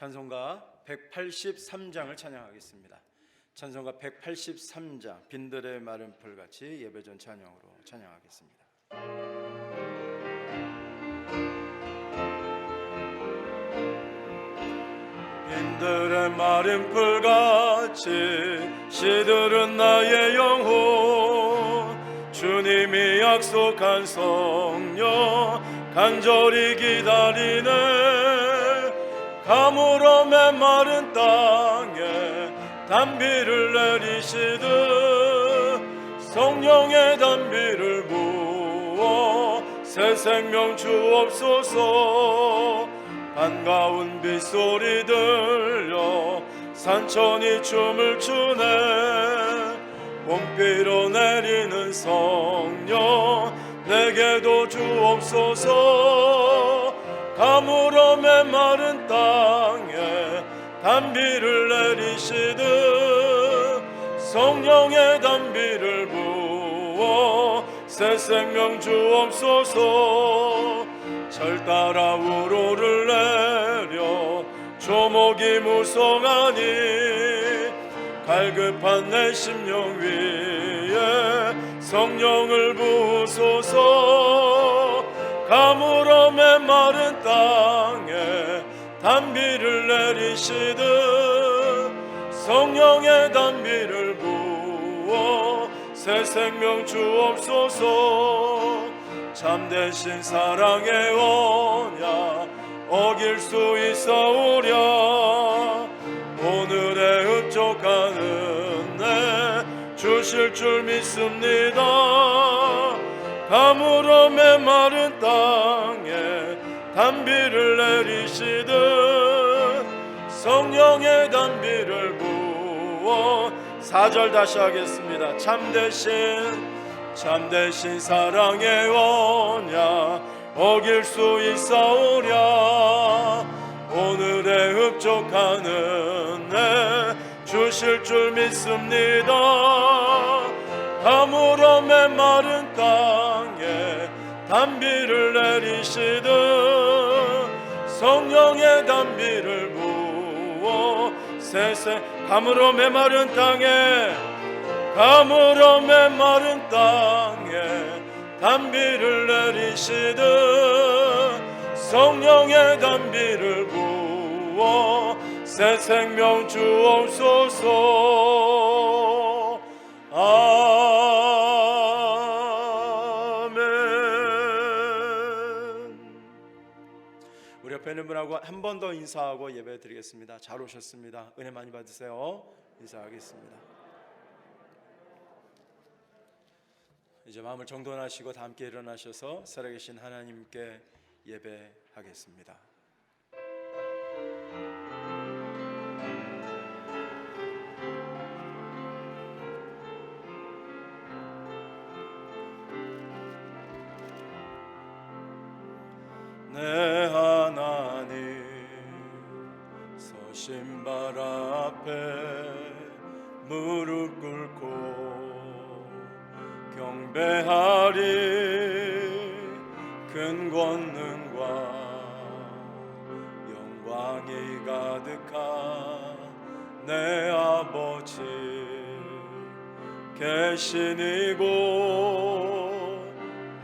찬송가 183장을 찬양하겠습니다. 찬송가 183장 빈들의 마른 풀같이 예배전 찬양으로 찬양하겠습니다. 빈들의 마른 풀같이 시들은 나의 영혼, 주님이 약속한 성령 간절히 기다리네. 가물어 메마른 땅에 단비를 내리시듯 성령의 단비를 부어 새 생명 주옵소서. 반가운 빗소리 들려 산천이 춤을 추네. 봄비로 내리는 성령 내게도 주옵소서. 가물어 메마른 땅에 단비를 내리시듯 성령의 단비를 부어 새 생명 주옵소서. 절 따라 우로를 내려 조목이 무성하니 갈급한 내 심령 위에 성령을 부으소서. 가물어 메마른 땅에 단비를 내리시듯 성령의 단비를 부어 새 생명 주옵소서. 참되신 사랑의 언약 어길 수 있사오랴. 오늘의 흡족한 은혜 주실 줄 믿습니다. 가물어 메마른 땅에 단비를 내리시듯 성령의 단비를 부어 4절 다시 하겠습니다. 참되신 사랑의 언약 어길 수 있사오랴. 오늘의 흡족한 은혜 주실 줄 믿습니다. 가물어 메마른 땅에 단비를 내리시듯 성령의 단비를 부어 가물어 메마른 땅에 단비를 내리시듯 성령의 단비를 부어 새 생명 주옵소서. 아멘. 우리 옆에 있는 분하고 한 번 더 인사하고 예배 드리겠습니다. 잘 오셨습니다. 은혜 많이 받으세요. 인사하겠습니다. 이제 마음을 정돈하시고 다 함께 일어나셔서 살아계신 하나님께 예배하겠습니다. 내 하나님 서신발 앞에 무릎 꿇고 경배하리. 큰 권능과 영광이 가득한 내 아버지 계신 이곳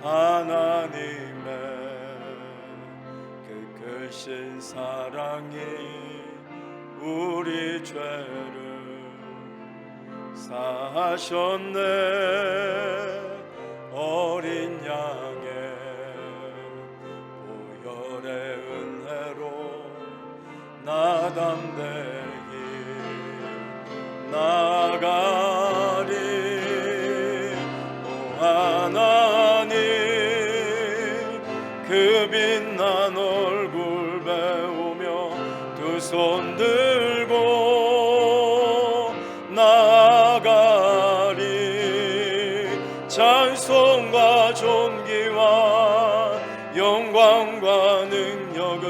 하나님의 그 크신 사랑이 우리 죄를 사하셨네. 어린 양의 보혈의 은혜로 나 담대히 나가리. 오 하나님 그 빛난 얼굴 배우며 두 손 들고 나아가리. 찬송과 존귀와 영광과 능력을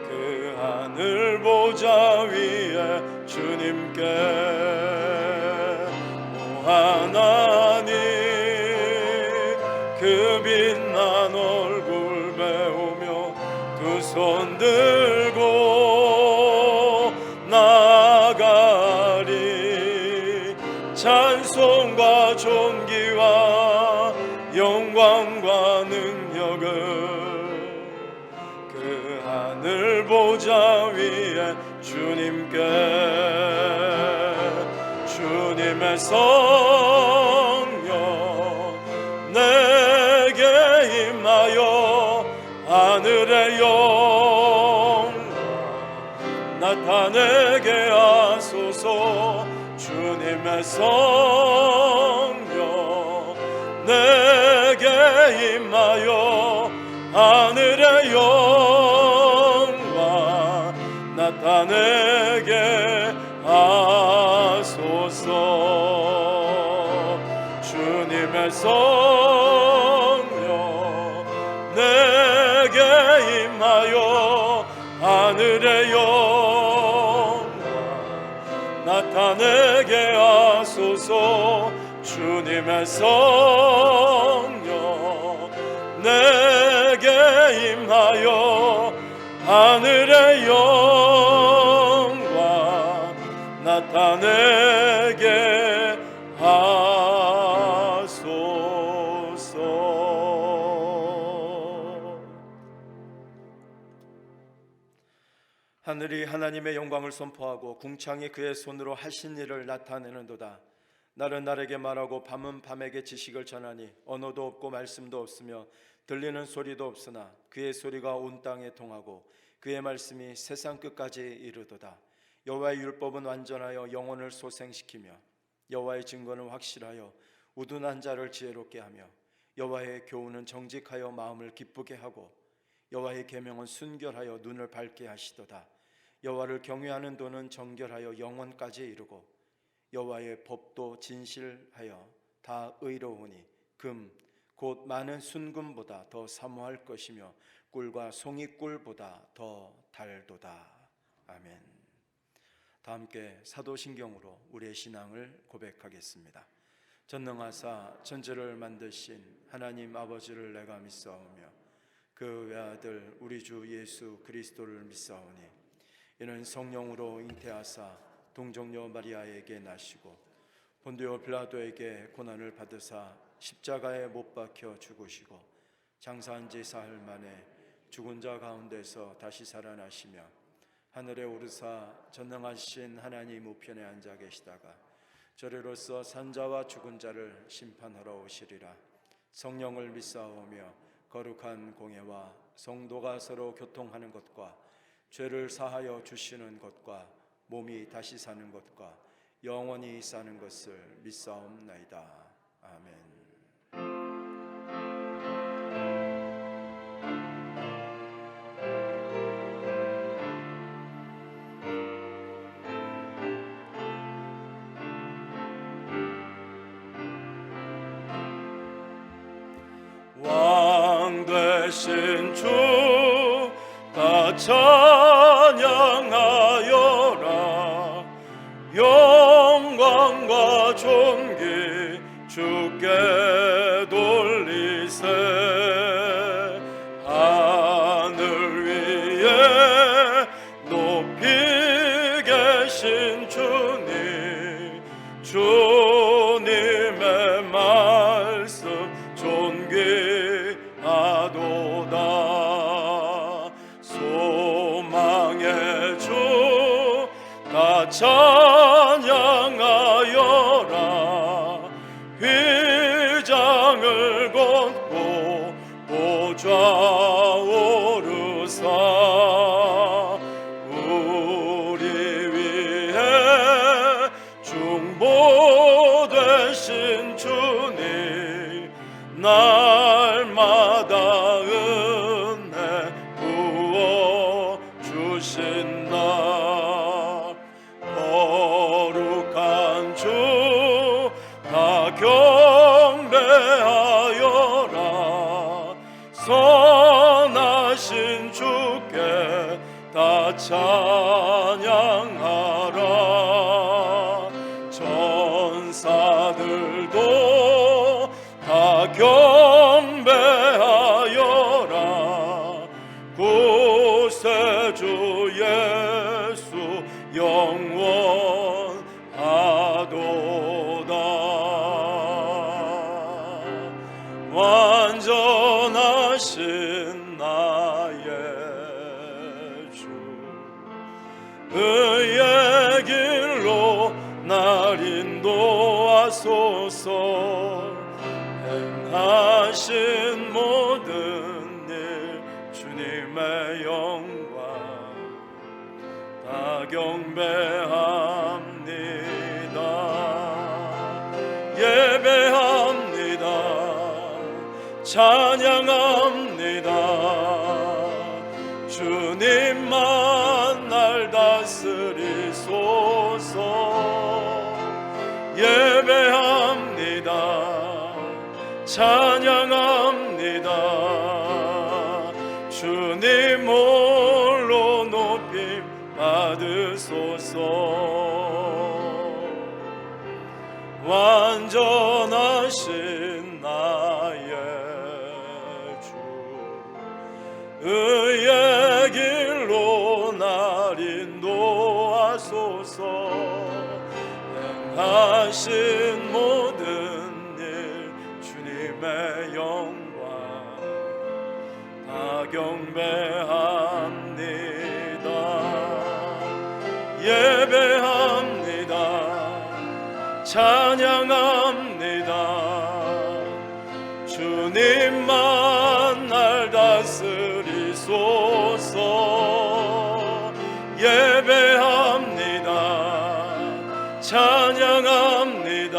그 하늘 보좌 위에 주님께. 오 하나님 그 빛난 얼굴 배우며 두 손 들고 나가리. 찬송과 존귀와 영광과 능력을 그 하늘 보좌 위에 주님께, 주님의 성령 내게 임하여 하늘의 영광 나타내게 하소서. 주님의 성령 내게 임하여 하늘의 영광 나타내게 하소서. 주님의 성령 내게 임하여 하늘의 영광 나타내게 하소서. 주님의 성령 내게 임하여 하늘의 영광 나타내게 하소서. 하늘이 하나님의 영광을 선포하고 궁창이 그의 손으로 하신 일을 나타내는도다. 날은 날에게 말하고 밤은 밤에게 지식을 전하니 언어도 없고 말씀도 없으며 들리는 소리도 없으나 그의 소리가 온 땅에 통하고 그의 말씀이 세상 끝까지 이르도다. 여호와의 율법은 완전하여 영혼을 소생시키며 여호와의 증거는 확실하여 우둔한 자를 지혜롭게 하며 여호와의 교훈은 정직하여 마음을 기쁘게 하고 여호와의 계명은 순결하여 눈을 밝게 하시도다. 여호와를 경외하는 도는 정결하여 영원까지 이르고 여호와의 법도 진실하여 다 의로우니 금 곧 많은 순금보다 더 사모할 것이며 꿀과 송이꿀보다 더 달도다. 아멘. 다 함께 사도신경으로 우리의 신앙을 고백하겠습니다. 전능하사 천지를 만드신 하나님 아버지를 내가 믿사오며 그 외아들 우리 주 예수 그리스도를 믿사오니 이는 성령으로 잉태하사 동정녀 마리아에게 나시고 본디오 빌라도에게 고난을 받으사 십자가에 못 박혀 죽으시고 장사한 지 사흘 만에 죽은 자 가운데서 다시 살아나시며 하늘에 오르사 전능하신 하나님 우편에 앉아 계시다가 저리로서 산자와 죽은 자를 심판하러 오시리라. 성령을 믿사오며 거룩한 공예와 성도가 서로 교통하는 것과 죄를 사하여 주시는 것과 몸이 다시 사는 것과 영원히 사는 것을 믿사옵나이다. 아멘. 왕 되신 주 다 찬양하여라. 영광과 존귀 주께 돌리세. 하늘 위에 높이 계신 주님, 주님의 말씀 존귀하도다. 소망의 주 다 찬양하여라. 휘장을 걷고 보좌 오르사. 우리 위해 중보되신 주님, 날마다 은혜 부어 주신다. 거룩한 주 다 경배하여라. 선하신 주께 다 찬양하라. 전사들도 다 경배하여라. 완전하신 나의 주, 의의 길로 날 인도하소서. 행하신 모든 일 주님의 영광 다 경배합니다. 예배합니다. 찬양합니다. 주님만 날 다스리소서. 예배합니다. 찬양합니다. 주님 홀로 높임 받으소서. 완전하신 나의 주, 의의 길로 날 인도하소서. 행하신 모든 주님의 영광 다 경배합니다. 예배합니다. 찬양합니다. 주님만 날 다스리소서. 예배합니다. 찬양합니다.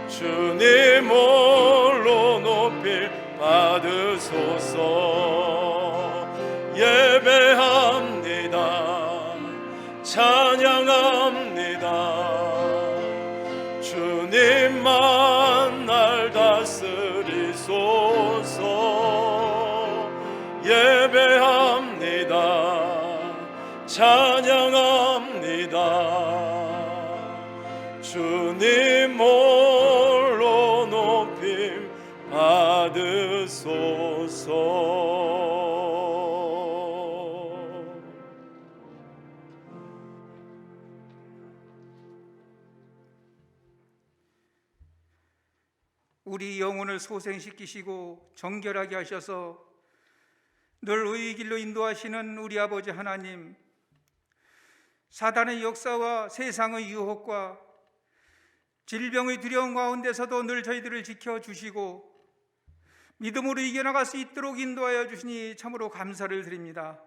주님 홀로 높임 받으소서. 예배합니다. 찬양합니다. 주님만 날 다스리소서. 예배합니다. 찬양합니다. 주님 홀로 높임 받으소서. 우리 영혼을 소생시키시고 정결하게 하셔서 늘 의의 길로 인도하시는 우리 아버지 하나님, 사단의 역사와 세상의 유혹과 질병의 두려움 가운데서도 늘 저희들을 지켜주시고 믿음으로 이겨나갈 수 있도록 인도하여 주시니 참으로 감사를 드립니다.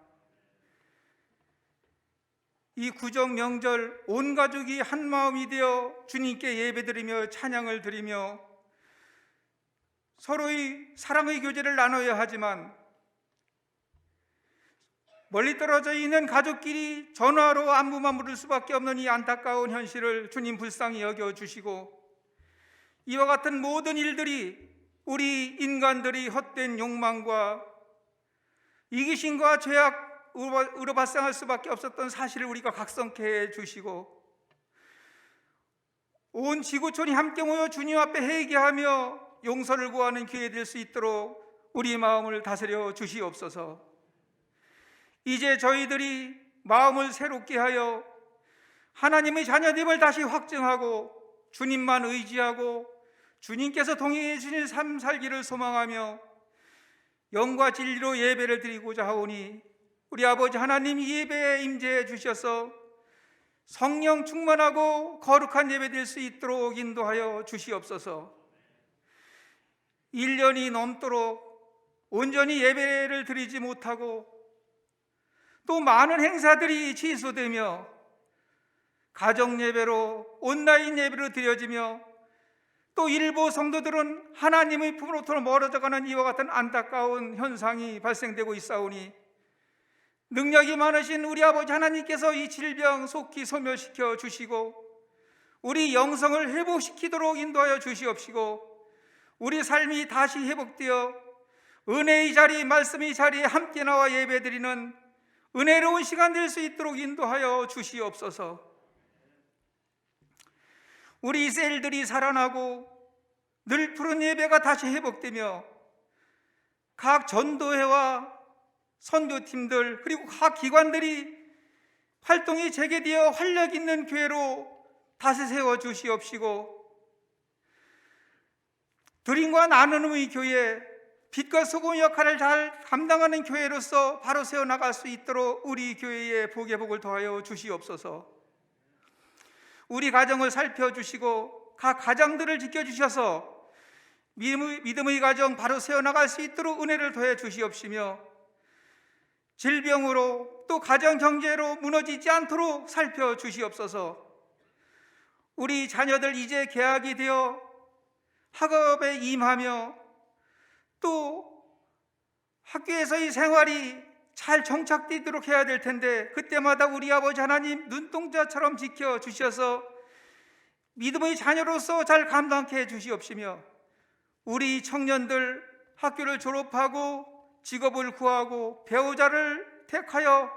이 구정 명절 온 가족이 한 마음이 되어 주님께 예배드리며 찬양을 드리며 서로의 사랑의 교제를 나눠야 하지만 멀리 떨어져 있는 가족끼리 전화로 안부만 물을 수밖에 없는 이 안타까운 현실을 주님 불쌍히 여겨주시고, 이와 같은 모든 일들이 우리 인간들이 헛된 욕망과 이기심과 죄악으로 발생할 수밖에 없었던 사실을 우리가 각성케 해주시고, 온 지구촌이 함께 모여 주님 앞에 회개하며 용서를 구하는 기회 될 수 있도록 우리 마음을 다스려 주시옵소서. 이제 저희들이 마음을 새롭게 하여 하나님의 자녀됨을 다시 확증하고 주님만 의지하고 주님께서 동행해 주신 삶 살기를 소망하며 영과 진리로 예배를 드리고자 하오니, 우리 아버지 하나님 이 예배에 임재해 주셔서 성령 충만하고 거룩한 예배 될 수 있도록 인도하여 주시옵소서. 1년이 넘도록 온전히 예배를 드리지 못하고 또 많은 행사들이 취소되며 가정 예배로 온라인 예배로 드려지며 또 일부 성도들은 하나님의 품으로부터 멀어져가는 이와 같은 안타까운 현상이 발생되고 있사오니, 능력이 많으신 우리 아버지 하나님께서 이 질병 속히 소멸시켜 주시고 우리 영성을 회복시키도록 인도하여 주시옵시고, 우리 삶이 다시 회복되어 은혜의 자리, 말씀의 자리에 함께 나와 예배드리는 은혜로운 시간 될 수 있도록 인도하여 주시옵소서. 우리 셀들이 살아나고 늘 푸른 예배가 다시 회복되며 각 전도회와 선교팀들 그리고 각 기관들이 활동이 재개되어 활력 있는 교회로 다시 세워 주시옵시고, 드림과 나눔의 교회, 빛과 소금 역할을 잘 감당하는 교회로서 바로 세워나갈 수 있도록 우리 교회에 복의 복을 더하여 주시옵소서. 우리 가정을 살펴주시고 각 가정들을 지켜주셔서 믿음의 가정 바로 세워나갈 수 있도록 은혜를 더해 주시옵시며, 질병으로 또 가정 경제로 무너지지 않도록 살펴주시옵소서. 우리 자녀들 이제 개학이 되어 학업에 임하며 또 학교에서의 생활이 잘 정착되도록 해야 될 텐데, 그때마다 우리 아버지 하나님 눈동자처럼 지켜주셔서 믿음의 자녀로서 잘 감당케 해 주시옵시며, 우리 청년들 학교를 졸업하고 직업을 구하고 배우자를 택하여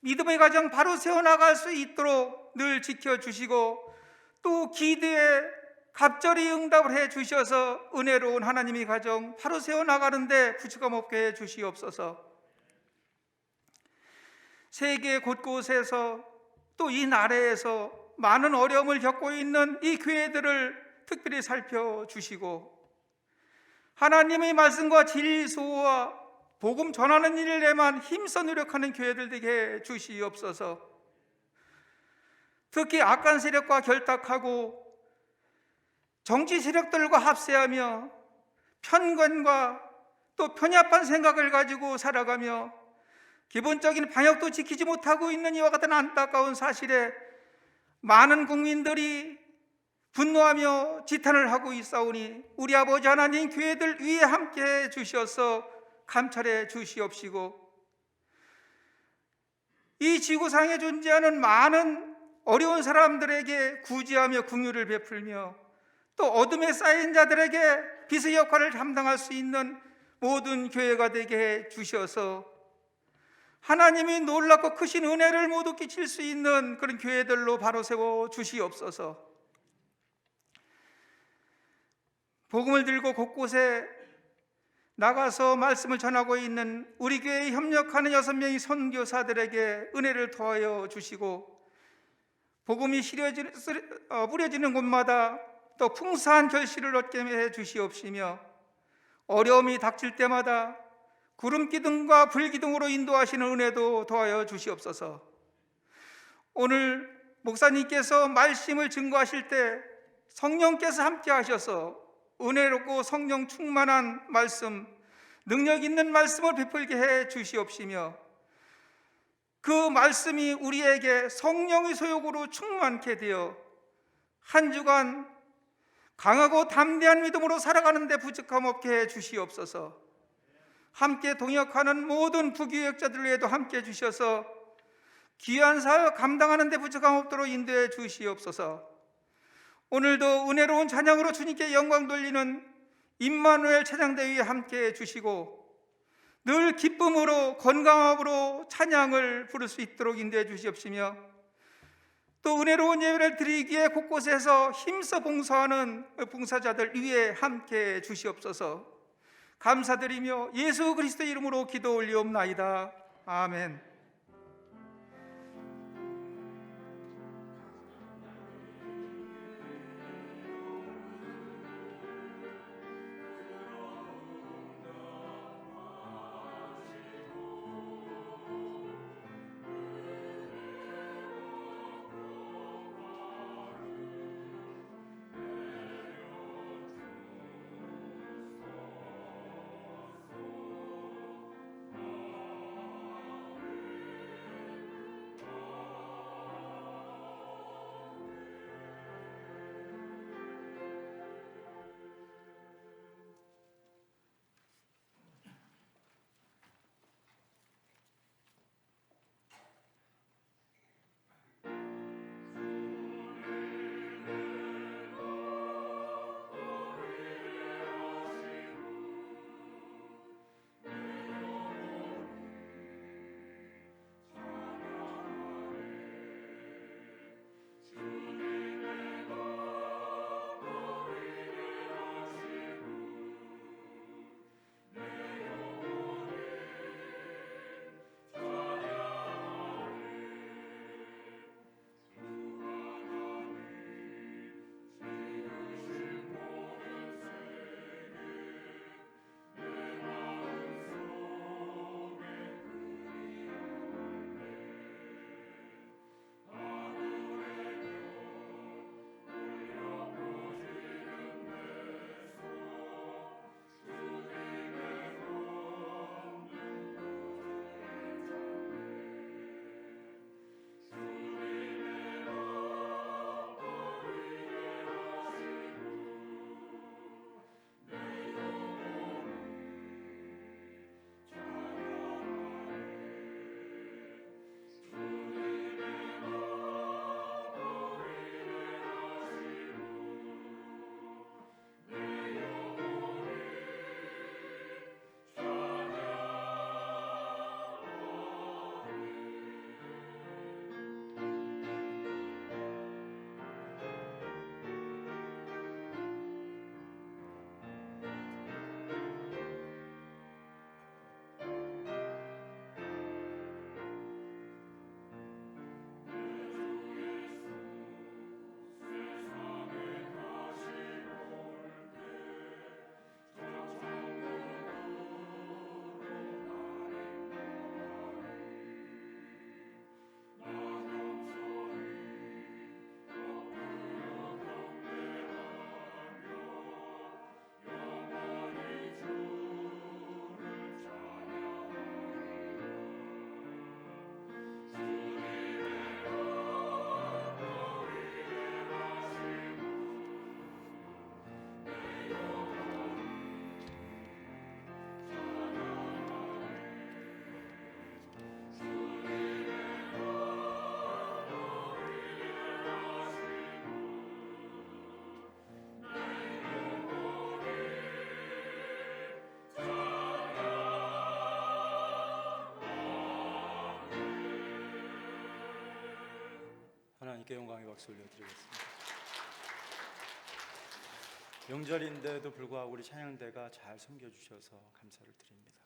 믿음의 가정 바로 세워나갈 수 있도록 늘 지켜주시고, 또 기도에 갑절히 응답을 해 주셔서 은혜로운 하나님의 가정 바로 세워나가는데 부족함 없게 해 주시옵소서. 세계 곳곳에서 또 이 나라에서 많은 어려움을 겪고 있는 이 교회들을 특별히 살펴주시고, 하나님의 말씀과 진리소와 복음 전하는 일에만 힘써 노력하는 교회들 되게 해 주시옵소서. 특히 악한 세력과 결탁하고 정치 세력들과 합세하며 편견과 또 편협한 생각을 가지고 살아가며 기본적인 방역도 지키지 못하고 있는 이와 같은 안타까운 사실에 많은 국민들이 분노하며 지탄을 하고 있사오니, 우리 아버지 하나님 교회들 위에 함께해 주셔서 감찰해 주시옵시고, 이 지구상에 존재하는 많은 어려운 사람들에게 구제하며 긍휼을 베풀며 또 어둠에 쌓인 자들에게 빛의 역할을 감당할 수 있는 모든 교회가 되게 해 주셔서 하나님이 놀랍고 크신 은혜를 모두 끼칠 수 있는 그런 교회들로 바로 세워 주시옵소서. 복음을 들고 곳곳에 나가서 말씀을 전하고 있는 우리 교회에 협력하는 6명의 선교사들에게 은혜를 더하여 주시고, 복음이 뿌려지는 곳마다 또 풍성한 결실을 얻게 해 주시옵시며, 어려움이 닥칠 때마다 구름 기둥과 불 기둥으로 인도하시는 은혜도 더하여 주시옵소서. 오늘 목사님께서 말씀을 증거하실 때 성령께서 함께 하셔서 은혜롭고 성령 충만한 말씀, 능력 있는 말씀을 베풀게 해 주시옵시며, 그 말씀이 우리에게 성령의 소욕으로 충만케 되어 한 주간 강하고 담대한 믿음으로 살아가는 데 부족함 없게 해 주시옵소서. 함께 동역하는 모든 부교역자들 외에도 함께 주셔서 귀한 사역 감당하는 데 부족함 없도록 인도해 주시옵소서. 오늘도 은혜로운 찬양으로 주님께 영광 돌리는 임마누엘 찬양대회에 함께해 주시고, 늘 기쁨으로 건강함으로 찬양을 부를 수 있도록 인도해 주시옵시며, 또 은혜로운 예배를 드리기에 곳곳에서 힘써 봉사하는 봉사자들 위에 함께해 주시옵소서. 감사드리며 예수 그리스도 이름으로 기도 올리옵나이다. 아멘. 하나님께 영광의 박수 올려드리겠습니다. 명절인데도 불구하고 우리 찬양대가 잘 섬겨주셔서 감사를 드립니다.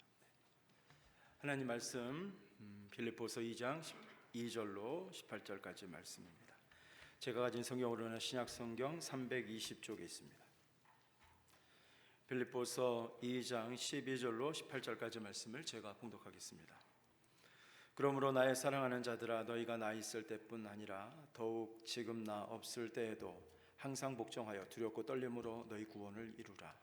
하나님 말씀 빌립보서 2장 2절로 18절까지 말씀입니다. 제가 가진 성경으로는 신약성경 320쪽에 있습니다. 빌립보서 2장 12절로 18절까지 말씀을 제가 봉독하겠습니다. 그러므로 나의 사랑하는 자들아, 너희가 나 있을 때뿐 아니라 더욱 지금 나 없을 때에도 항상 복종하여 두렵고 떨림으로 너희 구원을 이루라.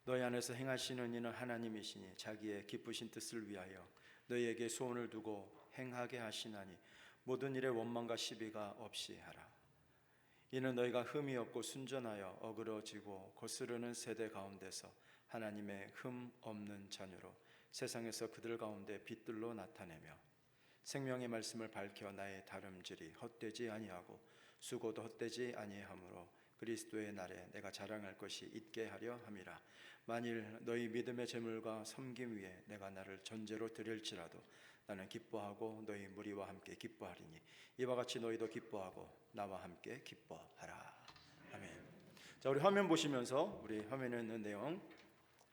너희 안에서 행하시는 이는 하나님이시니 자기의 기쁘신 뜻을 위하여 너희에게 소원을 두고 행하게 하시나니 모든 일에 원망과 시비가 없이 하라. 이는 너희가 흠이 없고 순전하여 어그러지고 거스르는 세대 가운데서 하나님의 흠 없는 자녀로 세상에서 그들 가운데 빛들로 나타내며 생명의 말씀을 밝혀 나의 다름질이 헛되지 아니하고 수고도 헛되지 아니하므로 그리스도의 날에 내가 자랑할 것이 있게 하려 함이라. 만일 너희 믿음의 제물과 섬김 위에 내가 나를 전제로 드릴지라도 나는 기뻐하고 너희 무리와 함께 기뻐하리니 이와 같이 너희도 기뻐하고 나와 함께 기뻐하라. 아멘. 자, 우리 화면 보시면서 우리 화면에 있는 내용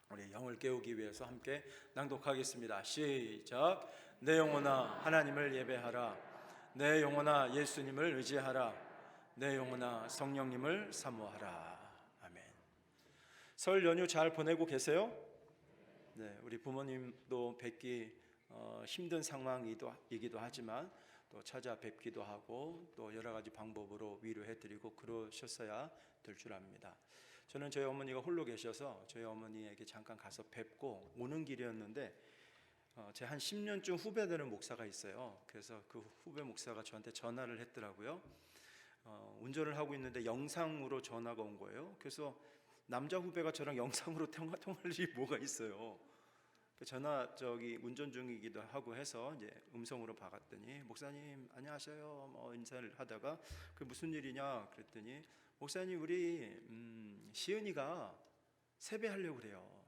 우리 영을 깨우기 위해서 함께 낭독하겠습니다. 시작. 내 영혼아 하나님을 예배하라. 내 영혼아 예수님을 의지하라. 내 영혼아 성령님을 사모하라. 아멘. 설 연휴 잘 보내고 계세요? 네, 우리 부모님도 뵙기 힘든 상황이기도 하지만 또 찾아뵙기도 하고 또 여러 가지 방법으로 위로해드리고 그러셨어야 될 줄 압니다. 저는 저희 어머니가 홀로 계셔서 저희 어머니에게 잠깐 가서 뵙고 오는 길이었는데 제 한 10년쯤 후배 되는 목사가 있어요. 그래서 그 후배 목사가 저한테 전화를 했더라고요. 운전을 하고 있는데 영상으로 전화가 온 거예요. 그래서 남자 후배가 저랑 영상으로 통할 일이 뭐가 있어요. 전화 운전 중이기도 하고 해서 이제 음성으로 박았더니 목사님 안녕하세요 뭐 인사를 하다가 그 무슨 일이냐 그랬더니 목사님 우리 시은이가 세배하려고 그래요.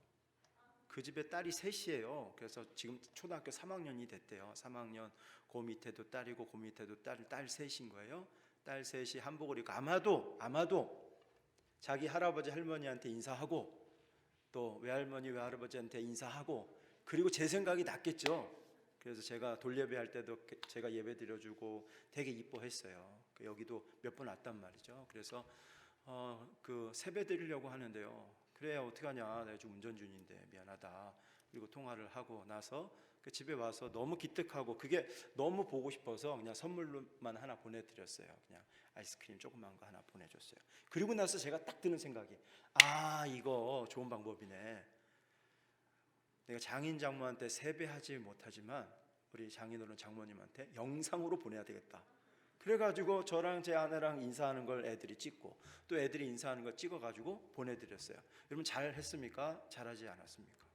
그 집에 딸이 셋이에요. 그래서 지금 초등학교 3학년이 됐대요. 3학년 그 밑에도 딸이고 그 밑에도 딸 셋인 거예요. 딸 셋이 한복을 입고 아마도 자기 할아버지 할머니한테 인사하고 또 외할머니 외할아버지한테 인사하고 그리고 제 생각이 낫겠죠. 그래서 제가 돌예배할 때도 제가 예배 드려주고 되게 이뻐했어요. 여기도 몇 번 왔단 말이죠. 그래서 그 세배 드리려고 하는데요. 그래 어떻게 하냐 내가 지금 운전 중인데 미안하다. 그리고 통화를 하고 나서 그 집에 와서 너무 기특하고 그게 너무 보고 싶어서 그냥 선물로만 하나 보내드렸어요. 그냥 아이스크림 조그만 거 하나 보내줬어요. 그리고 나서 제가 딱 드는 생각이 이거 좋은 방법이네. 내가 장인 장모한테 세배하지 못하지만 우리 장인어른 장모님한테 영상으로 보내야 되겠다. 그래가지고 저랑 제 아내랑 인사하는 걸 애들이 찍고 또 애들이 인사하는 걸 찍어가지고 보내드렸어요. 여러분 잘했습니까? 잘하지 않았습니까?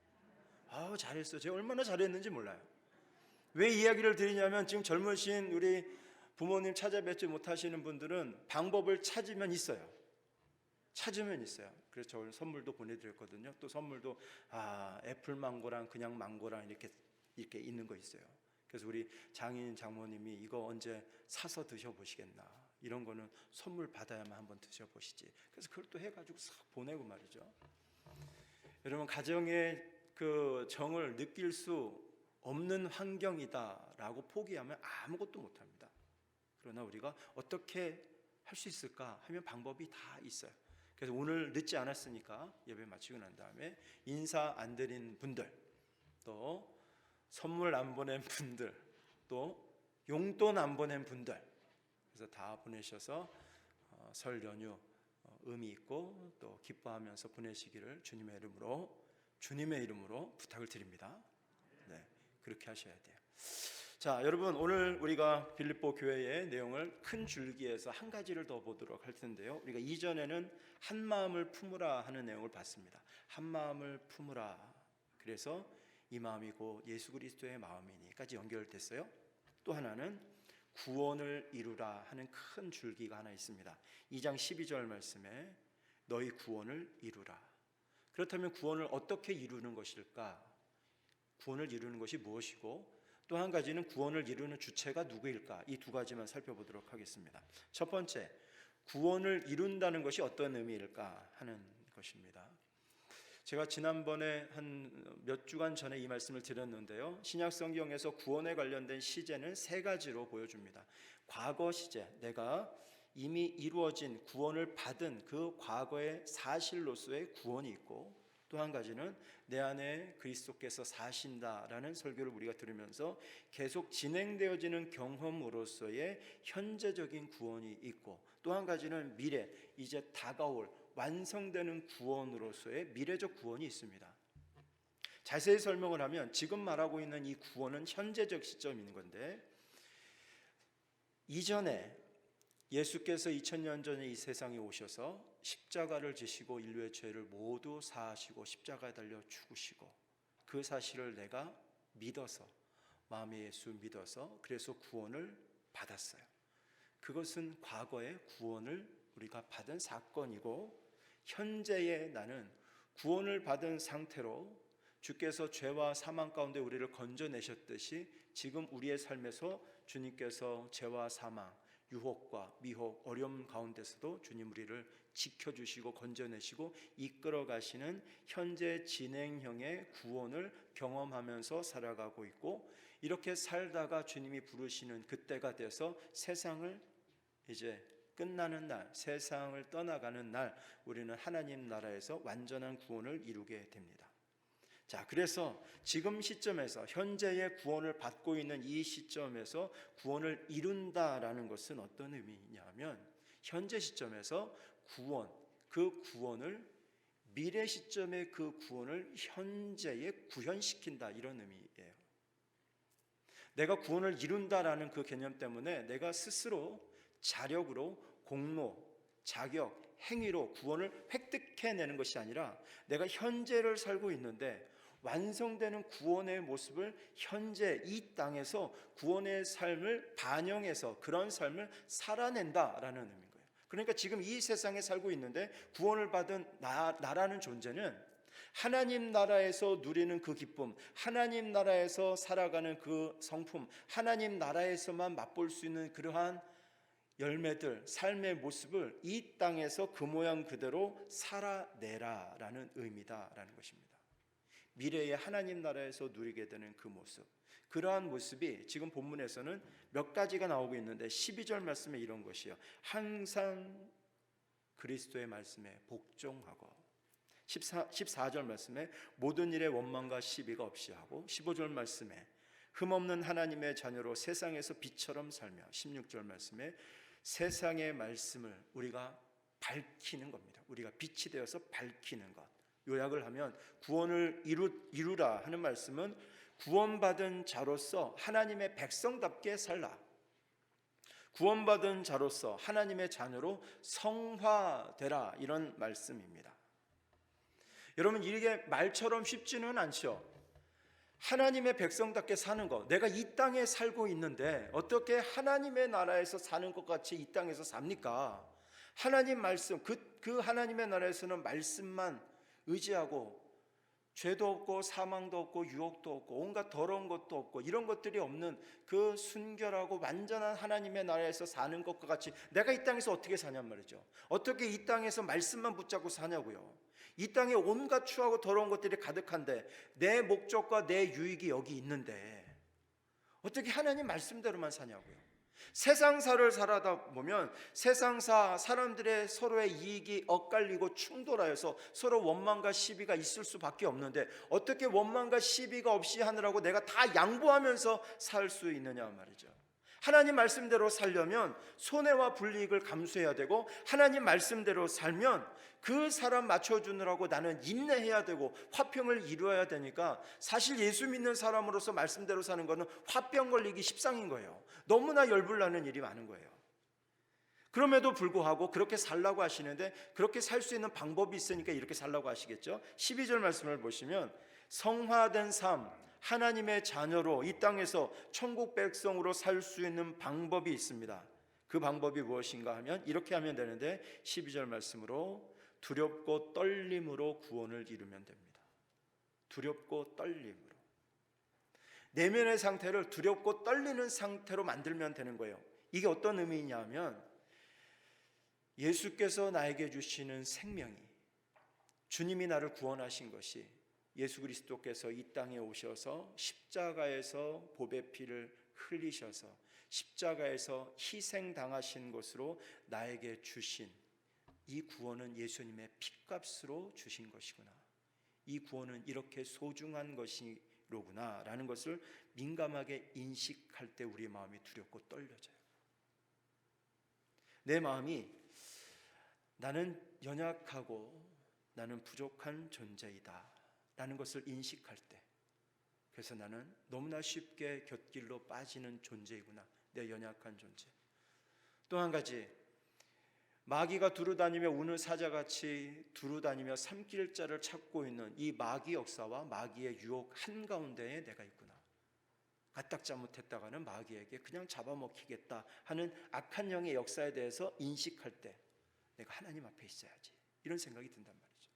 잘했어요. 제가 얼마나 잘했는지 몰라요. 왜 이야기를 드리냐면 지금 젊으신 우리 부모님 찾아뵙지 못하시는 분들은 방법을 찾으면 있어요. 그래서 저 선물도 보내드렸거든요. 또 선물도 애플 망고랑 그냥 망고랑 이렇게 있는 거 있어요. 그래서 우리 장인 장모님이 이거 언제 사서 드셔보시겠나. 이런 거는 선물 받아야만 한번 드셔보시지. 그래서 그걸 또 해가지고 싹 보내고 말이죠. 여러분 가정의 그 정을 느낄 수 없는 환경이다라고 포기하면 아무것도 못합니다. 그러나 우리가 어떻게 할 수 있을까 하면 방법이 다 있어요. 그래서 오늘 늦지 않았으니까 예배 마치고 난 다음에 인사 안 드린 분들, 또 선물 안 보낸 분들, 또 용돈 안 보낸 분들, 그래서 다 보내셔서 설 연휴 의미 있고 또 기뻐하면서 보내시기를 주님의 이름으로 부탁을 드립니다. 네, 그렇게 하셔야 돼요. 자, 여러분 오늘 우리가 빌립보 교회의 내용을 큰 줄기에서 한 가지를 더 보도록 할 텐데요. 우리가 이전에는 한 마음을 품으라 하는 내용을 봤습니다. 한 마음을 품으라. 그래서 이 마음이 곧 예수 그리스도의 마음이니까지 연결됐어요. 또 하나는 구원을 이루라 하는 큰 줄기가 하나 있습니다. 2장 12절 말씀에 너희 구원을 이루라. 그렇다면 구원을 어떻게 이루는 것일까? 구원을 이루는 것이 무엇이고 또 한 가지는 구원을 이루는 주체가 누구일까? 이 두 가지만 살펴보도록 하겠습니다. 첫 번째, 구원을 이룬다는 것이 어떤 의미일까 하는 것입니다. 제가 지난번에 한 몇 주간 전에 이 말씀을 드렸는데요. 신약 성경에서 구원에 관련된 시제는 세 가지로 보여줍니다. 과거 시제, 내가 이미 이루어진 구원을 받은 그 과거의 사실로서의 구원이 있고, 또 한 가지는 내 안에 그리스도께서 사신다라는 설교를 우리가 들으면서 계속 진행되어지는 경험으로서의 현재적인 구원이 있고, 또 한 가지는 미래, 이제 다가올 완성되는 구원으로서의 미래적 구원이 있습니다. 자세히 설명을 하면 지금 말하고 있는 이 구원은 현재적 시점인 건데, 이전에 예수께서 2000년 전에 이 세상에 오셔서 십자가를 지시고 인류의 죄를 모두 사하시고 십자가에 달려 죽으시고, 그 사실을 내가 믿어서, 마음의 예수 믿어서 그래서 구원을 받았어요. 그것은 과거의 구원을 우리가 받은 사건이고, 현재의 나는 구원을 받은 상태로 주께서 죄와 사망 가운데 우리를 건져내셨듯이 지금 우리의 삶에서 주님께서 죄와 사망, 유혹과 미혹, 어려움 가운데서도 주님 우리를 지켜주시고 건져내시고 이끌어 가시는 현재 진행형의 구원을 경험하면서 살아가고 있고, 이렇게 살다가 주님이 부르시는 그때가 돼서 세상을 이제 끝나는 날, 세상을 떠나가는 날, 우리는 하나님 나라에서 완전한 구원을 이루게 됩니다. 자, 그래서 지금 시점에서 현재의 구원을 받고 있는 이 시점에서 구원을 이룬다라는 것은 어떤 의미냐면, 현재 시점에서 구원, 그 구원을 미래 시점의 그 구원을 현재에 구현시킨다, 이런 의미예요. 내가 구원을 이룬다라는 그 개념 때문에 내가 스스로 자력으로, 공로, 자격, 행위로 구원을 획득해내는 것이 아니라 내가 현재를 살고 있는데 완성되는 구원의 모습을 현재 이 땅에서 구원의 삶을 반영해서 그런 삶을 살아낸다라는 의미인 거예요. 그러니까 지금 이 세상에 살고 있는데 구원을 받은 나라는 존재는 하나님 나라에서 누리는 그 기쁨, 하나님 나라에서 살아가는 그 성품, 하나님 나라에서만 맛볼 수 있는 그러한 열매들, 삶의 모습을 이 땅에서 그 모양 그대로 살아내라라는 의미다라는 것입니다. 미래의 하나님 나라에서 누리게 되는 그 모습, 그러한 모습이 지금 본문에서는 몇 가지가 나오고 있는데 12절 말씀에 이런 것이요, 항상 그리스도의 말씀에 복종하고, 14절 말씀에 모든 일에 원망과 시비가 없이 하고, 15절 말씀에 흠없는 하나님의 자녀로 세상에서 빛처럼 살며, 16절 말씀에 세상의 말씀을 우리가 밝히는 겁니다. 우리가 빛이 되어서 밝히는 것. 요약을 하면 구원을 이루라 하는 말씀은 구원받은 자로서 하나님의 백성답게 살라, 구원받은 자로서 하나님의 자녀로 성화되라, 이런 말씀입니다. 여러분, 이게 말처럼 쉽지는 않죠. 하나님의 백성답게 사는 것, 내가 이 땅에 살고 있는데 어떻게 하나님의 나라에서 사는 것 같이 이 땅에서 삽니까? 하나님 말씀, 그 하나님의 나라에서는 말씀만 의지하고 죄도 없고 사망도 없고 유혹도 없고 온갖 더러운 것도 없고 이런 것들이 없는 그 순결하고 완전한 하나님의 나라에서 사는 것과 같이 내가 이 땅에서 어떻게 사냔 말이죠. 어떻게 이 땅에서 말씀만 붙잡고 사냐고요. 이 땅에 온갖 추하고 더러운 것들이 가득한데 내 목적과 내 유익이 여기 있는데 어떻게 하나님 말씀대로만 사냐고요. 세상사를 살아다 보면 세상사 사람들의 서로의 이익이 엇갈리고 충돌하여서 서로 원망과 시비가 있을 수밖에 없는데 어떻게 원망과 시비가 없이 하느라고 내가 다 양보하면서 살 수 있느냐 말이죠. 하나님 말씀대로 살려면 손해와 불이익을 감수해야 되고, 하나님 말씀대로 살면 그 사람 맞춰주느라고 나는 인내해야 되고 화평을 이루어야 되니까, 사실 예수 믿는 사람으로서 말씀대로 사는 거는 화병 걸리기 십상인 거예요. 너무나 열불나는 일이 많은 거예요. 그럼에도 불구하고 그렇게 살라고 하시는데, 그렇게 살 수 있는 방법이 있으니까 이렇게 살라고 하시겠죠. 12절 말씀을 보시면 성화된 삶, 하나님의 자녀로 이 땅에서 천국 백성으로 살 수 있는 방법이 있습니다. 그 방법이 무엇인가 하면 이렇게 하면 되는데, 12절 말씀으로 두렵고 떨림으로 구원을 이루면 됩니다. 두렵고 떨림으로. 내면의 상태를 두렵고 떨리는 상태로 만들면 되는 거예요. 이게 어떤 의미냐 하면 예수께서 나에게 주시는 생명이, 주님이 나를 구원하신 것이 예수 그리스도께서 이 땅에 오셔서 십자가에서 보배 피를 흘리셔서 십자가에서 희생당하신 것으로 나에게 주신 이 구원은 예수님의 핏값으로 주신 것이구나, 이 구원은 이렇게 소중한 것이로구나 라는 것을 민감하게 인식할 때 우리의 마음이 두렵고 떨려져요. 내 마음이 나는 연약하고 나는 부족한 존재이다 라는 것을 인식할 때, 그래서 나는 너무나 쉽게 곁길로 빠지는 존재이구나, 내 연약한 존재. 또 한 가지, 마귀가 두루다니며 우는 사자같이 두루다니며 삼킬 자를 찾고 있는 이 마귀 역사와 마귀의 유혹 한가운데에 내가 있구나. 까딱 잘못했다가는 마귀에게 그냥 잡아먹히겠다 하는 악한 영의 역사에 대해서 인식할 때 내가 하나님 앞에 있어야지, 이런 생각이 든단 말이죠.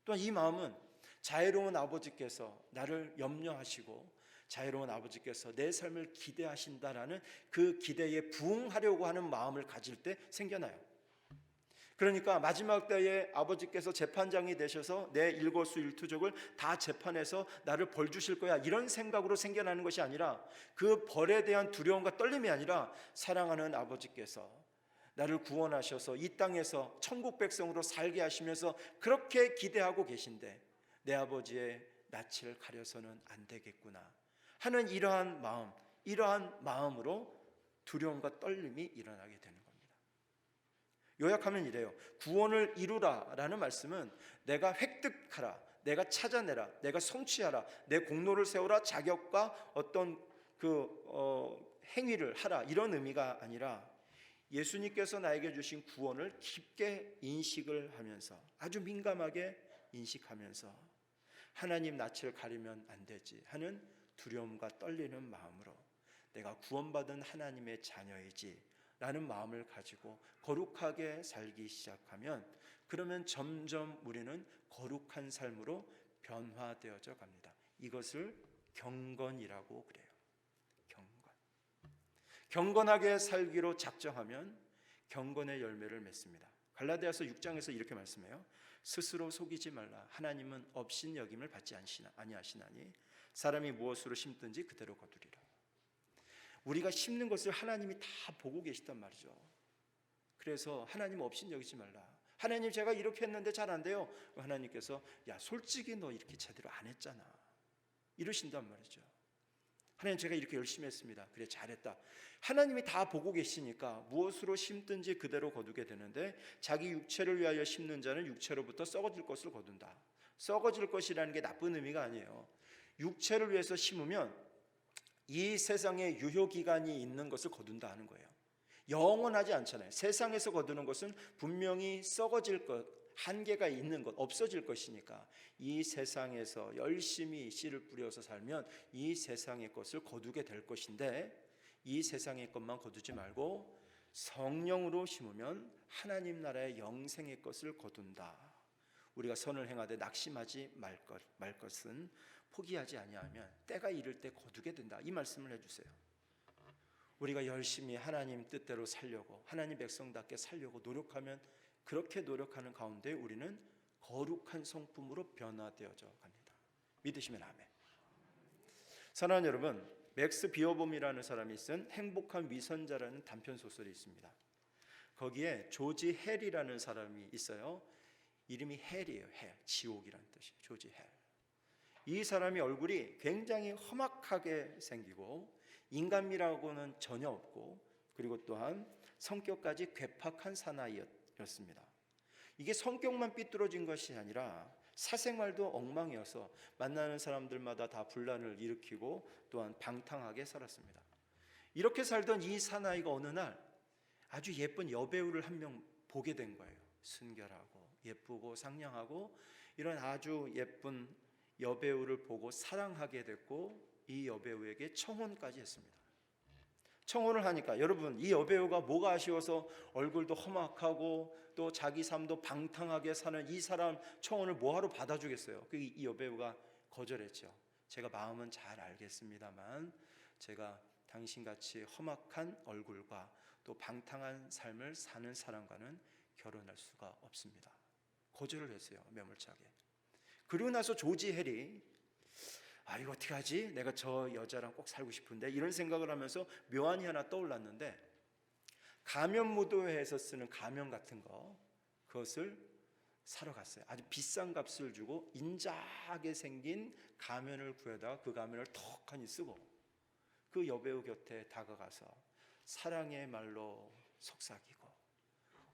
또한 이 마음은 자애로운 아버지께서 나를 염려하시고 자애로운 아버지께서 내 삶을 기대하신다라는 그 기대에 부응하려고 하는 마음을 가질 때 생겨나요. 그러니까 마지막 때에 아버지께서 재판장이 되셔서 내 일거수일투족을 다 재판해서 나를 벌 주실 거야, 이런 생각으로 생겨나는 것이 아니라, 그 벌에 대한 두려움과 떨림이 아니라 사랑하는 아버지께서 나를 구원하셔서 이 땅에서 천국 백성으로 살게 하시면서 그렇게 기대하고 계신데 내 아버지의 낯을 가려서는 안 되겠구나 하는 이러한 마음으로 두려움과 떨림이 일어나게 되는 겁니다. 요약하면 이래요. 구원을 이루라라는 말씀은 내가 획득하라, 내가 찾아내라, 내가 성취하라, 내 공로를 세우라, 자격과 어떤 행위를 하라, 이런 의미가 아니라 예수님께서 나에게 주신 구원을 깊게 인식을 하면서, 아주 민감하게 인식하면서 하나님 낯을 가리면 안 되지 하는 두려움과 떨리는 마음으로 내가 구원받은 하나님의 자녀이지 라는 마음을 가지고 거룩하게 살기 시작하면, 그러면 점점 우리는 거룩한 삶으로 변화되어져 갑니다. 이것을 경건이라고 그래요. 경건하게 살기로 작정하면 경건의 열매를 맺습니다. 갈라디아서 6장에서 이렇게 말씀해요. 스스로 속이지 말라. 하나님은 업신여김을 받지 아니하시나니 사람이 무엇으로 심든지 그대로 거두리라. 우리가 심는 것을 하나님이 다 보고 계시단 말이죠. 그래서 하나님 업신여기지 말라. 하나님, 제가 이렇게 했는데 잘 안 돼요. 하나님께서 야, 솔직히 너 이렇게 제대로 안 했잖아, 이러신단 말이죠. 하나님, 제가 이렇게 열심히 했습니다. 그래, 잘했다. 하나님이 다 보고 계시니까 무엇으로 심든지 그대로 거두게 되는데, 자기 육체를 위하여 심는 자는 육체로부터 썩어질 것을 거둔다. 썩어질 것이라는 게 나쁜 의미가 아니에요. 육체를 위해서 심으면 이 세상에 유효기간이 있는 것을 거둔다 하는 거예요. 영원하지 않잖아요. 세상에서 거두는 것은 분명히 썩어질 것, 한계가 있는 것, 없어질 것이니까 이 세상에서 열심히 씨를 뿌려서 살면 이 세상의 것을 거두게 될 것인데, 이 세상의 것만 거두지 말고 성령으로 심으면 하나님 나라의 영생의 것을 거둔다. 우리가 선을 행하되 낙심하지 말 것은 포기하지 아니하면 때가 이를 때 거두게 된다, 이 말씀을 해주세요. 우리가 열심히 하나님 뜻대로 살려고, 하나님 백성답게 살려고 노력하면, 그렇게 노력하는 가운데 우리는 거룩한 성품으로 변화되어져 갑니다. 믿으시면 아멘. 사랑하는 여러분, 맥스 비어봄이라는 사람이 쓴 행복한 위선자라는 단편 소설이 있습니다. 거기에 조지 헬이라는 사람이 있어요. 이름이 헬이에요. 헬, 지옥이라는 뜻이에요. 조지 헬. 이 사람이 얼굴이 굉장히 험악하게 생기고 인간미라고는 전혀 없고, 그리고 또한 성격까지 괴팍한 사나이였습니다. 이게 성격만 삐뚤어진 것이 아니라 사생활도 엉망이어서 만나는 사람들마다 다 분란을 일으키고 또한 방탕하게 살았습니다. 이렇게 살던 이 사나이가 어느 날 아주 예쁜 여배우를 한 명 보게 된 거예요. 순결하고 예쁘고 상냥하고 이런 아주 예쁜 여배우를 보고 사랑하게 됐고, 이 여배우에게 청혼까지 했습니다. 청혼을 하니까 여러분, 이 여배우가 뭐가 아쉬워서 얼굴도 험악하고 또 자기 삶도 방탕하게 사는 이 사람 청혼을 뭐하러 받아주겠어요? 이 여배우가 거절했죠. 제가 마음은 잘 알겠습니다만 제가 당신같이 험악한 얼굴과 또 방탕한 삶을 사는 사람과는 결혼할 수가 없습니다. 거절을 했어요. 매몰차게. 그리고 나서 조지 헬이 이거 어떻게 하지? 내가 저 여자랑 꼭 살고 싶은데, 이런 생각을 하면서 묘안이 하나 떠올랐는데, 가면무도회에서 쓰는 가면 같은 거, 그것을 사러 갔어요. 아주 비싼 값을 주고 인자하게 생긴 가면을 구해다가 그 가면을 턱하니 쓰고 그 여배우 곁에 다가가서 사랑의 말로 속삭이고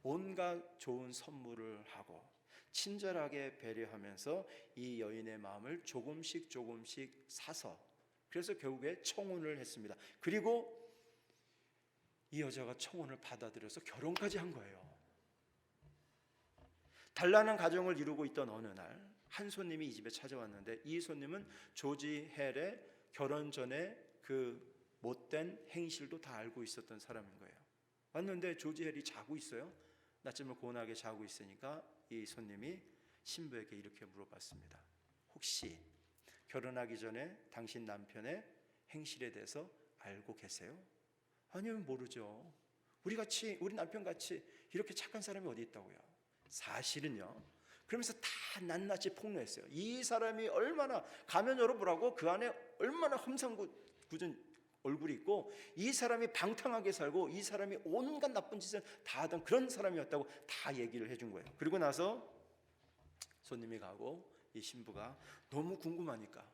온갖 좋은 선물을 하고 친절하게 배려하면서 이 여인의 마음을 조금씩 사서, 그래서 결국에 청혼을 했습니다. 그리고 이 여자가 청혼을 받아들여서 결혼까지 한 거예요. 단란한 가정을 이루고 있던 어느 날 한 손님이 이 집에 찾아왔는데, 이 손님은 조지 헬의 결혼 전에 그 못된 행실도 다 알고 있었던 사람인 거예요. 왔는데 조지 헬이 자고 있어요. 낮잠을 고운하게 자고 있으니까 이 손님이 신부에게 이렇게 물어봤습니다. 혹시 결혼하기 전에 당신 남편의 행실에 대해서 알고 계세요? 아니요, 모르죠. 우리 남편같이 이렇게 착한 사람이 어디 있다고요? 사실은요. 그러면서 다 낱낱이 폭로했어요. 이 사람이 얼마나, 가면 열어보라고, 그 안에 얼마나 험상궂은 얼굴이 있고, 이 사람이 방탕하게 살고, 이 사람이 온갖 나쁜 짓을 다 하던 그런 사람이었다고 다 얘기를 해준 거예요. 그리고 나서 손님이 가고 이 신부가 너무 궁금하니까,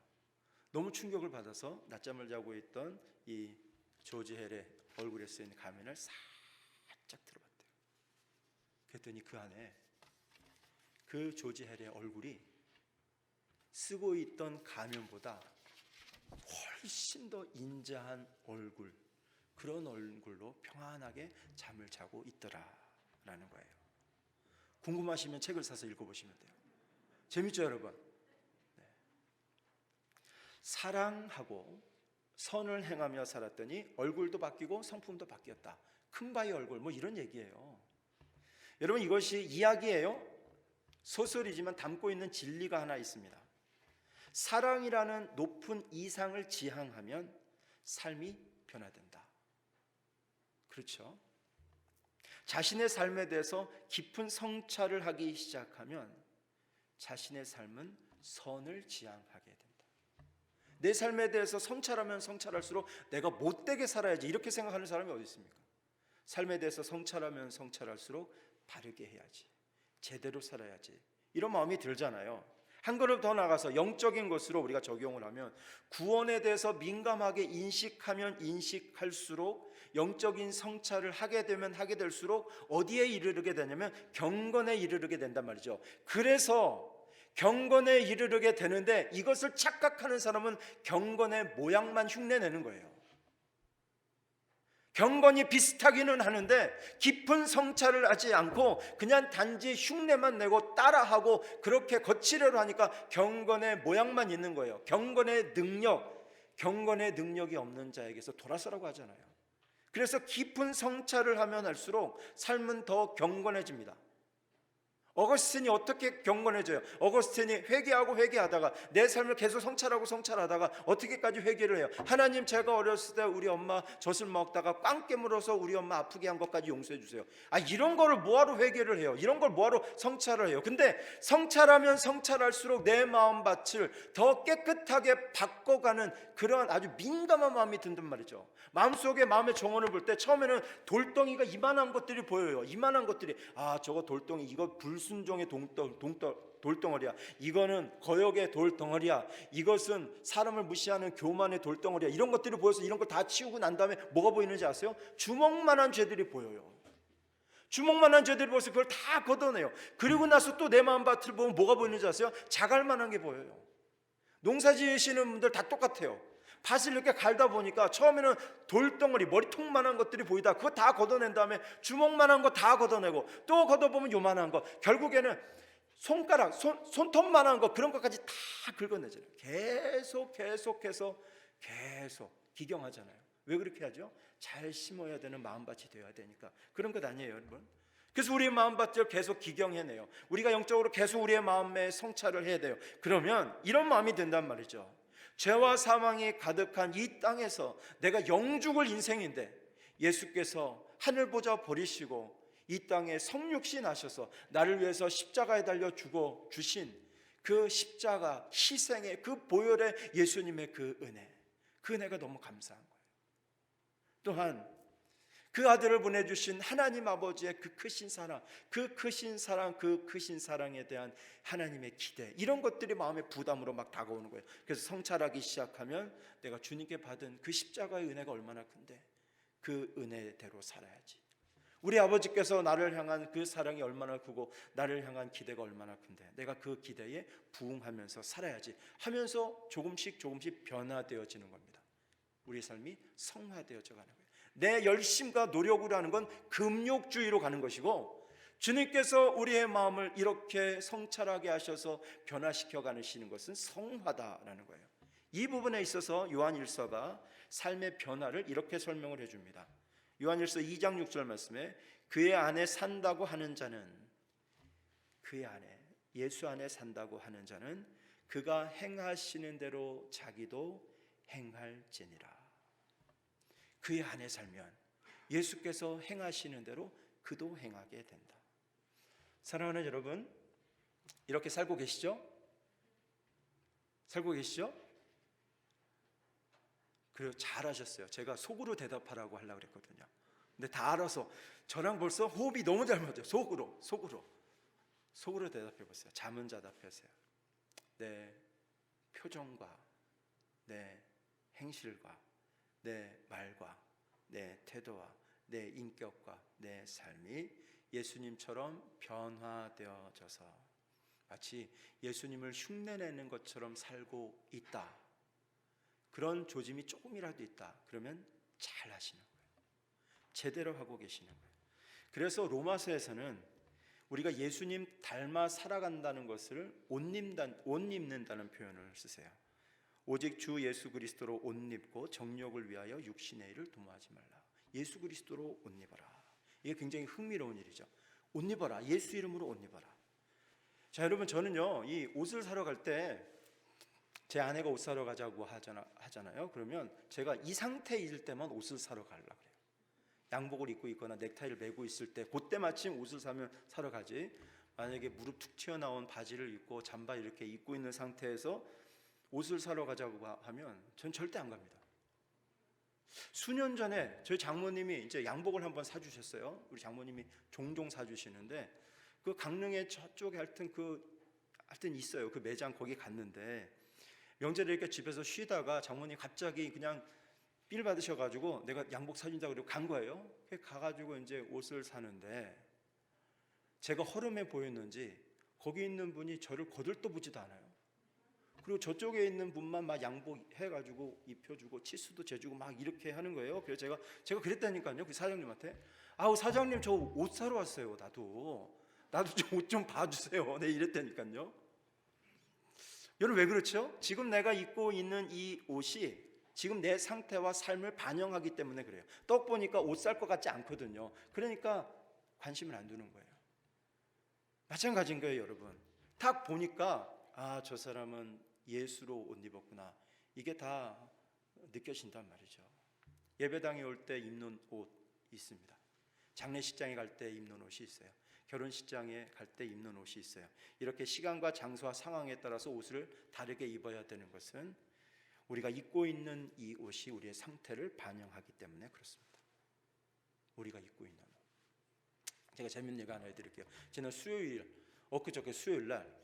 너무 충격을 받아서 낮잠을 자고 있던 이 조지 헬의 얼굴에 쓰인 가면을 살짝 들어봤대요. 그랬더니 그 안에 그 조지 헬의 얼굴이 쓰고 있던 가면보다 훨씬 더 인자한 얼굴, 그런 얼굴로 평안하게 잠을 자고 있더라라는 거예요. 궁금하시면 책을 사서 읽어보시면 돼요. 재밌죠, 여러분? 네. 사랑하고 선을 행하며 살았더니 얼굴도 바뀌고 성품도 바뀌었다. 큰바위 얼굴, 뭐 이런 얘기예요. 여러분, 이것이 이야기예요. 소설이지만 담고 있는 진리가 하나 있습니다. 사랑이라는 높은 이상을 지향하면 삶이 변화된다. 그렇죠? 자신의 삶에 대해서 깊은 성찰을 하기 시작하면 자신의 삶은 선을 지향하게 된다. 내 삶에 대해서 성찰하면 성찰할수록 내가 못되게 살아야지, 이렇게 생각하는 사람이 어디 있습니까? 삶에 대해서 성찰하면 성찰할수록 바르게 해야지, 제대로 살아야지, 이런 마음이 들잖아요. 한 걸음 더 나가서 영적인 것으로 우리가 적용을 하면, 구원에 대해서 민감하게 인식하면 인식할수록, 영적인 성찰을 하게 되면 하게 될수록 어디에 이르르게 되냐면 경건에 이르르게 된단 말이죠. 그래서 경건에 이르르게 되는데, 이것을 착각하는 사람은 경건의 모양만 흉내내는 거예요. 경건이 비슷하기는 하는데 깊은 성찰을 하지 않고 그냥 단지 흉내만 내고 따라하고 그렇게 거치려고 하니까 경건의 모양만 있는 거예요. 경건의 능력이 없는 자에게서 돌아서라고 하잖아요. 그래서 깊은 성찰을 하면 할수록 삶은 더 경건해집니다. 어거스틴이 어떻게 경건해져요? 어거스틴이 회개하다가 내 삶을 계속 성찰하다가 어떻게까지 회개를 해요? 하나님, 제가 어렸을 때 우리 엄마 젖을 먹다가 꽝 깨물어서 우리 엄마 아프게 한 것까지 용서해 주세요. 이런 거를 뭐하러 회개를 해요? 이런 걸 뭐하러 성찰을 해요? 근데 성찰하면 성찰할수록 내 마음밭을 더 깨끗하게 바꿔가는 그런 아주 민감한 마음이 든단 말이죠. 마음속에 마음의 정원을 볼 때 처음에는 돌덩이가 이만한 것들이 보여요. 이만한 것들이, 저거 돌덩이, 이거 불순종의 돌덩어리야. 이거는 거역의 돌덩어리야. 이것은 사람을 무시하는 교만의 돌덩어리야. 이런 것들이 보여서 이런 걸 다 치우고 난 다음에 뭐가 보이는지 아세요? 주먹만한 죄들이 보여요. 주먹만한 죄들이 보여서 그걸 다 걷어내요. 그리고 나서 또 내 마음밭을 보면 뭐가 보이는지 아세요? 자갈만한 게 보여요. 농사 지으시는 분들 다 똑같아요. 밭을 이렇게 갈다 보니까 처음에는 돌덩어리, 머리통만한 것들이 보이다. 그거 다 걷어낸 다음에 주먹만한 거 다 걷어내고 또 걷어보면 요만한 거, 결국에는 손가락, 손톱만한 거, 그런 것까지 다 긁어내잖아요. 계속해서 기경하잖아요. 왜 그렇게 하죠? 잘 심어야 되는 마음밭이 되어야 되니까. 그런 것 아니에요, 여러분? 그래서 우리의 마음밭을 계속 기경해내요. 우리가 영적으로 계속 우리의 마음에 성찰을 해야 돼요. 그러면 이런 마음이 된단 말이죠. 죄와 사망이 가득한 이 땅에서 내가 영죽을 인생인데 예수께서 하늘 보좌 버리시고 이 땅에 성육신 하셔서 나를 위해서 십자가에 달려 죽어 주신 그 십자가 희생의 그 보혈의 예수님의 그 은혜가 너무 감사한 거예요. 또한 그 아들을 보내주신 하나님 아버지의 그 크신 사랑, 그 크신 사랑에 대한 하나님의 기대, 이런 것들이 마음의 부담으로 막 다가오는 거예요. 그래서 성찰하기 시작하면 내가 주님께 받은 그 십자가의 은혜가 얼마나 큰데 그 은혜대로 살아야지. 우리 아버지께서 나를 향한 그 사랑이 얼마나 크고 나를 향한 기대가 얼마나 큰데 내가 그 기대에 부응하면서 살아야지 하면서 조금씩 변화되어지는 겁니다. 우리의 삶이 성화되어져 가는 거예요. 내 열심과 노력으로 하는 건 금욕주의로 가는 것이고, 주님께서 우리의 마음을 이렇게 성찰하게 하셔서 변화시켜 가시는 것은 성화다라는 거예요. 이 부분에 있어서 요한일서가 삶의 변화를 이렇게 설명을 해줍니다. 요한일서 2장 6절 말씀에 그의 안에 산다고 하는 자는, 그의 안에, 예수 안에 산다고 하는 자는 그가 행하시는 대로 자기도 행할지니라. 그의 안에 살면 예수께서 행하시는 대로 그도 행하게 된다. 사랑하는 여러분, 이렇게 살고 계시죠? 살고 계시죠? 그리고 잘하셨어요. 제가 속으로 대답하라고 하려고 그랬거든요. 근데 다 알아서 저랑 벌써 호흡이 너무 잘 맞아요. 속으로 대답해 보세요. 자문자답하세요. 내 표정과 내 행실과 내 말과 내 태도와 내 인격과 내 삶이 예수님처럼 변화되어져서 마치 예수님을 흉내내는 것처럼 살고 있다. 그런 조짐이 조금이라도 있다. 그러면 잘 하시는 거예요. 제대로 하고 계시는 거예요. 그래서 로마서에서는 우리가 예수님 닮아 살아간다는 것을 옷 입는다는 표현을 쓰세요. 오직 주 예수 그리스도로 옷 입고 정욕을 위하여 육신의 일을 도모하지 말라. 예수 그리스도로 옷 입어라. 이게 굉장히 흥미로운 일이죠. 옷 입어라. 예수 이름으로 옷 입어라. 자, 여러분, 저는요 이 옷을 사러 갈 때 제 아내가 옷 사러 가자고 하잖아요. 그러면 제가 이 상태일 때만 옷을 사러 가려고 그래요. 양복을 입고 있거나 넥타이를 매고 있을 때 그때 마침 옷을 사러 가지, 만약에 무릎 툭 튀어나온 바지를 입고 잠바 이렇게 입고 있는 상태에서 옷을 사러 가자고 하면 전 절대 안 갑니다. 수년 전에 저희 장모님이 이제 양복을 한번 사주셨어요. 우리 장모님이 종종 사주시는데 그 강릉에 저쪽에 하여튼 있어요. 그 매장 거기 갔는데 명절에 이렇게 집에서 쉬다가 장모님 갑자기 그냥 삘 받으셔가지고 내가 양복 사준다고 그러고 간 거예요. 가가지고 이제 옷을 사는데 제가 허름해 보였는지 거기 있는 분이 저를 거들떠보지도 않아요. 그리고 저쪽에 있는 분만 막 양복 해가지고 입혀주고 치수도 재주고 막 이렇게 하는 거예요. 그래서 제가 그랬다니까요. 그 사장님한테, 아우 사장님 저 옷 사러 왔어요. 나도 좀 옷 좀 봐주세요. 네, 이랬다니까요. 여러분, 왜 그렇죠? 지금 내가 입고 있는 이 옷이 지금 내 상태와 삶을 반영하기 때문에 그래요. 떡 보니까 옷 살 것 같지 않거든요. 그러니까 관심을 안 두는 거예요. 마찬가지인 거예요, 여러분. 딱 보니까 아, 저 사람은 예수로 옷 입었구나. 이게 다 느껴진단 말이죠. 예배당에 올 때 입는 옷 있습니다. 장례식장에 갈 때 입는 옷이 있어요. 결혼식장에 갈 때 입는 옷이 있어요. 이렇게 시간과 장소와 상황에 따라서 옷을 다르게 입어야 되는 것은 우리가 입고 있는 이 옷이 우리의 상태를 반영하기 때문에 그렇습니다. 우리가 입고 있는 옷. 제가 재밌는 얘기 하나 해드릴게요. 지난 엊그저께 수요일 날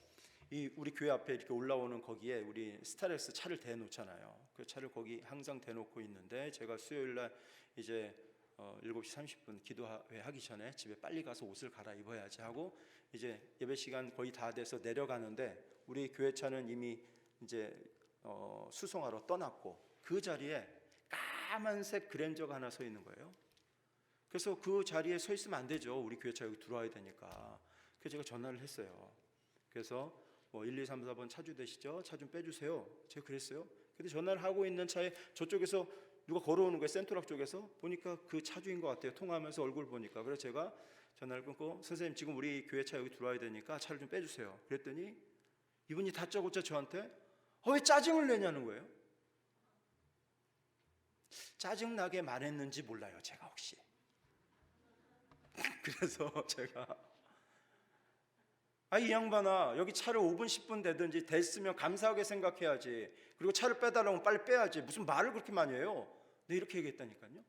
이 우리 교회 앞에 이렇게 올라오는 거기에 우리 스타렉스 차를 대놓잖아요. 그 차를 거기 항상 대놓고 있는데 제가 수요일 날 이제 7시 30분 기도회 하기 전에 집에 빨리 가서 옷을 갈아입어야지 하고 이제 예배 시간 거의 다 돼서 내려가는데 우리 교회 차는 이미 이제 수송하러 떠났고 그 자리에 까만색 그랜저가 하나 서 있는 거예요. 그래서 그 자리에 서 있으면 안 되죠. 우리 교회 차 여기 들어와야 되니까. 그래서 제가 전화를 했어요. 그래서 1, 2, 3, 4번 차주 되시죠? 차 좀 빼주세요. 제가 그랬어요. 근데 전화를 하고 있는 차에 저쪽에서 누가 걸어오는 거예요. 센트락 쪽에서. 보니까 그 차주인 것 같아요. 통화하면서 얼굴 보니까. 그래서 제가 전화를 끊고 선생님 지금 우리 교회 차 여기 들어와야 되니까 차를 좀 빼주세요. 그랬더니 이분이 다짜고짜 저한테 왜 짜증을 내냐는 거예요. 짜증나게 말했는지 몰라요, 제가 혹시. 그래서 제가 이 양반아, 여기 차를 5분 10분 되든지 됐으면 감사하게 생각해야지. 그리고 차를 빼달라고 하면 빨리 빼야지. 무슨 말을 그렇게 많이 해요. 네, 이렇게 얘기했다니까요.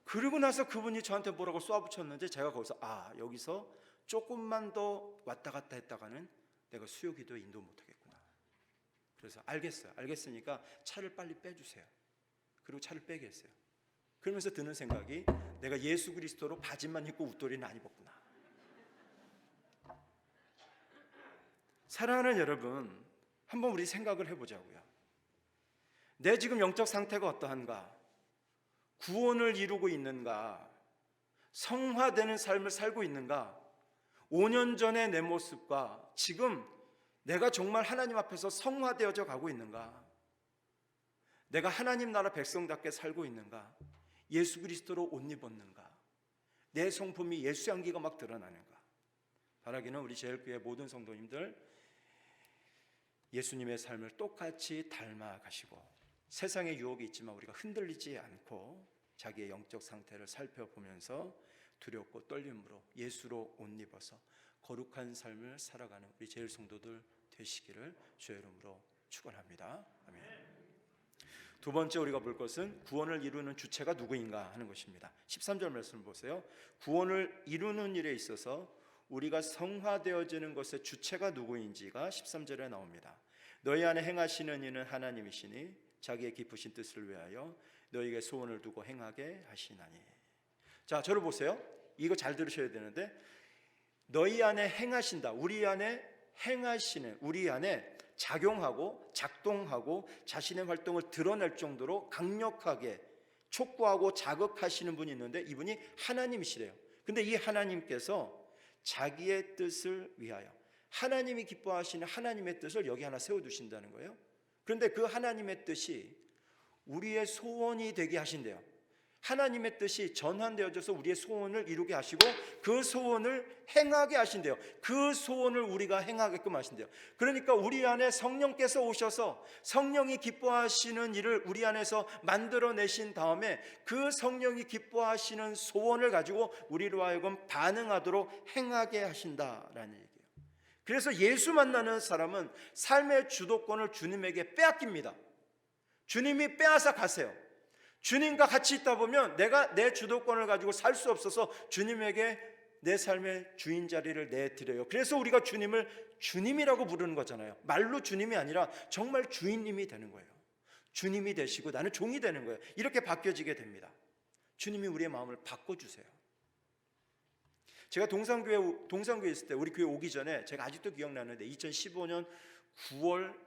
그러고 나서 그분이 저한테 뭐라고 쏘아붙였는지 제가 거기서 여기서 조금만 더 왔다 갔다 했다가는 내가 수요기도에 인도 못하겠구나. 그래서 알겠으니까 차를 빨리 빼주세요. 그리고 차를 빼게 했어요. 그러면서 드는 생각이, 내가 예수 그리스도로 바지만 입고 웃돌이는 안 입었구나. 사랑하는 여러분, 한번 우리 생각을 해보자고요. 내 지금 영적 상태가 어떠한가? 구원을 이루고 있는가? 성화되는 삶을 살고 있는가? 5년 전의 내 모습과 지금 내가 정말 하나님 앞에서 성화되어져 가고 있는가? 내가 하나님 나라 백성답게 살고 있는가? 예수 그리스도로 옷 입었는가? 내 성품이 예수 향기가 막 드러나는가? 바라기는 우리 제일교회 모든 성도님들 예수님의 삶을 똑같이 닮아가시고, 세상의 유혹이 있지만 우리가 흔들리지 않고 자기의 영적 상태를 살펴보면서 두렵고 떨림으로 예수로 옷 입어서 거룩한 삶을 살아가는 우리 제일 성도들 되시기를 주의 이름으로 축원합니다. 아멘. 두 번째 우리가 볼 것은 구원을 이루는 주체가 누구인가 하는 것입니다. 13절 말씀을 보세요. 구원을 이루는 일에 있어서 우리가 성화되어지는 것의 주체가 누구인지가 13절에 나옵니다. 너희 안에 행하시는 이는 하나님이시니 자기의 기쁘신 뜻을 위하여 너희에게 소원을 두고 행하게 하시나니. 자, 저를 보세요. 이거 잘 들으셔야 되는데, 너희 안에 행하신다, 우리 안에 행하시는, 우리 안에 작용하고 작동하고 자신의 활동을 드러낼 정도로 강력하게 촉구하고 자극하시는 분이 있는데, 이분이 하나님이시래요. 근데 이 하나님께서 자기의 뜻을 위하여, 하나님이 기뻐하시는 하나님의 뜻을 여기 하나 세워두신다는 거예요. 그런데 그 하나님의 뜻이 우리의 소원이 되게 하신대요. 하나님의 뜻이 전환되어져서 우리의 소원을 이루게 하시고 그 소원을 행하게 하신대요. 그 소원을 우리가 행하게끔 하신대요. 그러니까 우리 안에 성령께서 오셔서 성령이 기뻐하시는 일을 우리 안에서 만들어내신 다음에 그 성령이 기뻐하시는 소원을 가지고 우리로 하여금 반응하도록 행하게 하신다라는 얘기예요. 그래서 예수 만나는 사람은 삶의 주도권을 주님에게 빼앗깁니다. 주님이 빼앗아 가세요. 주님과 같이 있다 보면 내가 내 주도권을 가지고 살 수 없어서 주님에게 내 삶의 주인 자리를 내드려요. 그래서 우리가 주님을 주님이라고 부르는 거잖아요. 말로 주님이 아니라 정말 주인님이 되는 거예요. 주님이 되시고 나는 종이 되는 거예요. 이렇게 바뀌어지게 됩니다. 주님이 우리의 마음을 바꿔주세요. 제가 동산교회 있을 때, 우리 교회 오기 전에 제가 아직도 기억나는데 2015년 9월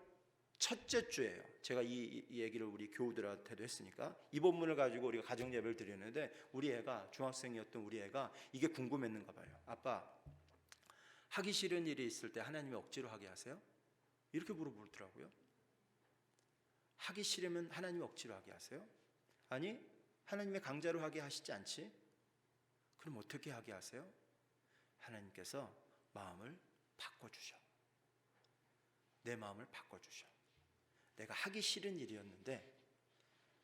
첫째 주예요. 제가 이 얘기를 우리 교우들한테도 했으니까 이 본문을 가지고 우리가 가정 예배를 드렸는데, 우리 애가, 중학생이었던 우리 애가 이게 궁금했는가 봐요. 아빠, 하기 싫은 일이 있을 때 하나님이 억지로 하게 하세요? 이렇게 물어보더라고요. 하기 싫으면 하나님이 억지로 하게 하세요? 아니, 하나님의 강제로 하게 하시지 않지? 그럼 어떻게 하게 하세요? 하나님께서 마음을 바꿔주셔. 내 마음을 바꿔주셔. 내가 하기 싫은 일이었는데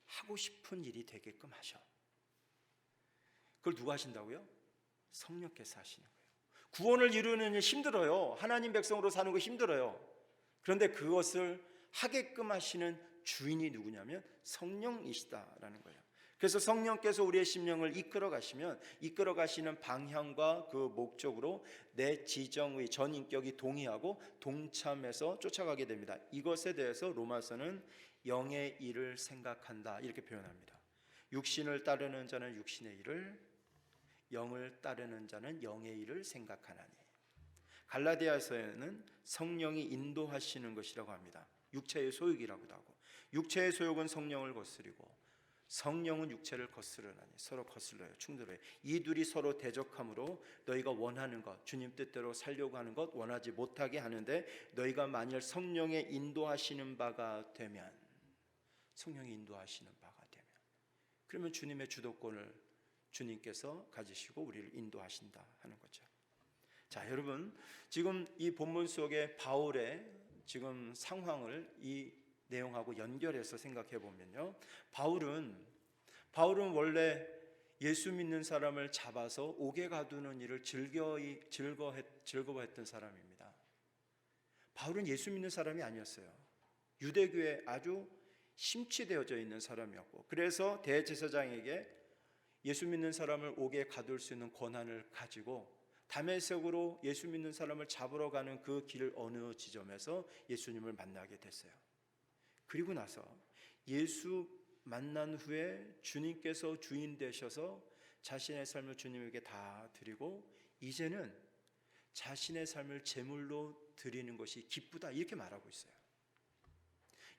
하고 싶은 일이 되게끔 하셔. 그걸 누가 하신다고요? 성령께서 하시는 거예요. 구원을 이루는 일 힘들어요. 하나님 백성으로 사는 거 힘들어요. 그런데 그것을 하게끔 하시는 주인이 누구냐면 성령이시다라는 거예요. 그래서 성령께서 우리의 심령을 이끌어 가시는 방향과 그 목적으로 내 지정의 전인격이 동의하고 동참해서 쫓아가게 됩니다. 이것에 대해서 로마서는 영의 일을 생각한다 이렇게 표현합니다. 육신을 따르는 자는 육신의 일을, 영을 따르는 자는 영의 일을 생각하나니. 갈라디아서에는 성령이 인도하시는 것이라고 합니다. 육체의 소욕이라고도 하고, 육체의 소욕은 성령을 거스리고 성령은 육체를 거스르나니. 서로 거슬러요, 충돌해요. 이 둘이 서로 대적함으로 너희가 원하는 것, 주님 뜻대로 살려고 하는 것 원하지 못하게 하는데, 너희가 만일 성령의 인도하시는 바가 되면, 성령이 인도하시는 바가 되면, 그러면 주님의 주도권을 주님께서 가지시고 우리를 인도하신다 하는 거죠. 자, 여러분, 지금 이 본문 속에 바울의 지금 상황을 이 내용하고 연결해서 생각해 보면요, 바울은 원래 예수 믿는 사람을 잡아서 옥에 가두는 일을 즐거워했던 사람입니다. 바울은 예수 믿는 사람이 아니었어요. 유대교에 아주 심취되어져 있는 사람이었고, 그래서 대제사장에게 예수 믿는 사람을 옥에 가둘 수 있는 권한을 가지고 다메섹으로 예수 믿는 사람을 잡으러 가는 그 길 어느 지점에서 예수님을 만나게 됐어요. 그리고 나서 예수 만난 후에 주님께서 주인 되셔서 자신의 삶을 주님에게 다 드리고 이제는 자신의 삶을 제물로 드리는 것이 기쁘다, 이렇게 말하고 있어요.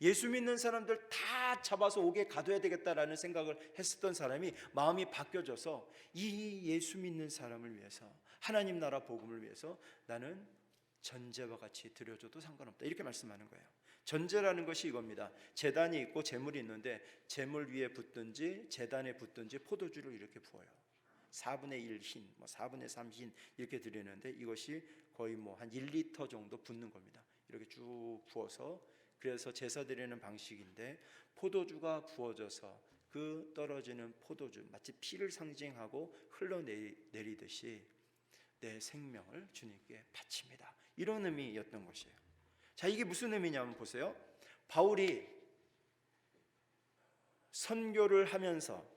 예수 믿는 사람들 다 잡아서 옥에 가둬야 되겠다라는 생각을 했었던 사람이 마음이 바뀌어져서 이 예수 믿는 사람을 위해서, 하나님 나라 복음을 위해서 나는 전제와 같이 드려줘도 상관없다, 이렇게 말씀하는 거예요. 전제라는 것이 이겁니다. 제단이 있고 제물이 있는데 제물 위에 붓든지 제단에 붓든지 포도주를 이렇게 부어요. 4분의 1 흰, 4분의 3 흰 이렇게 드리는데 이것이 거의 한 1리터 정도 붓는 겁니다. 이렇게 쭉 부어서, 그래서 제사 드리는 방식인데 포도주가 부어져서 그 떨어지는 포도주 마치 피를 상징하고 흘러내리듯이 내 생명을 주님께 바칩니다, 이런 의미였던 것이에요. 자, 이게 무슨 의미냐면 보세요. 바울이 선교를 하면서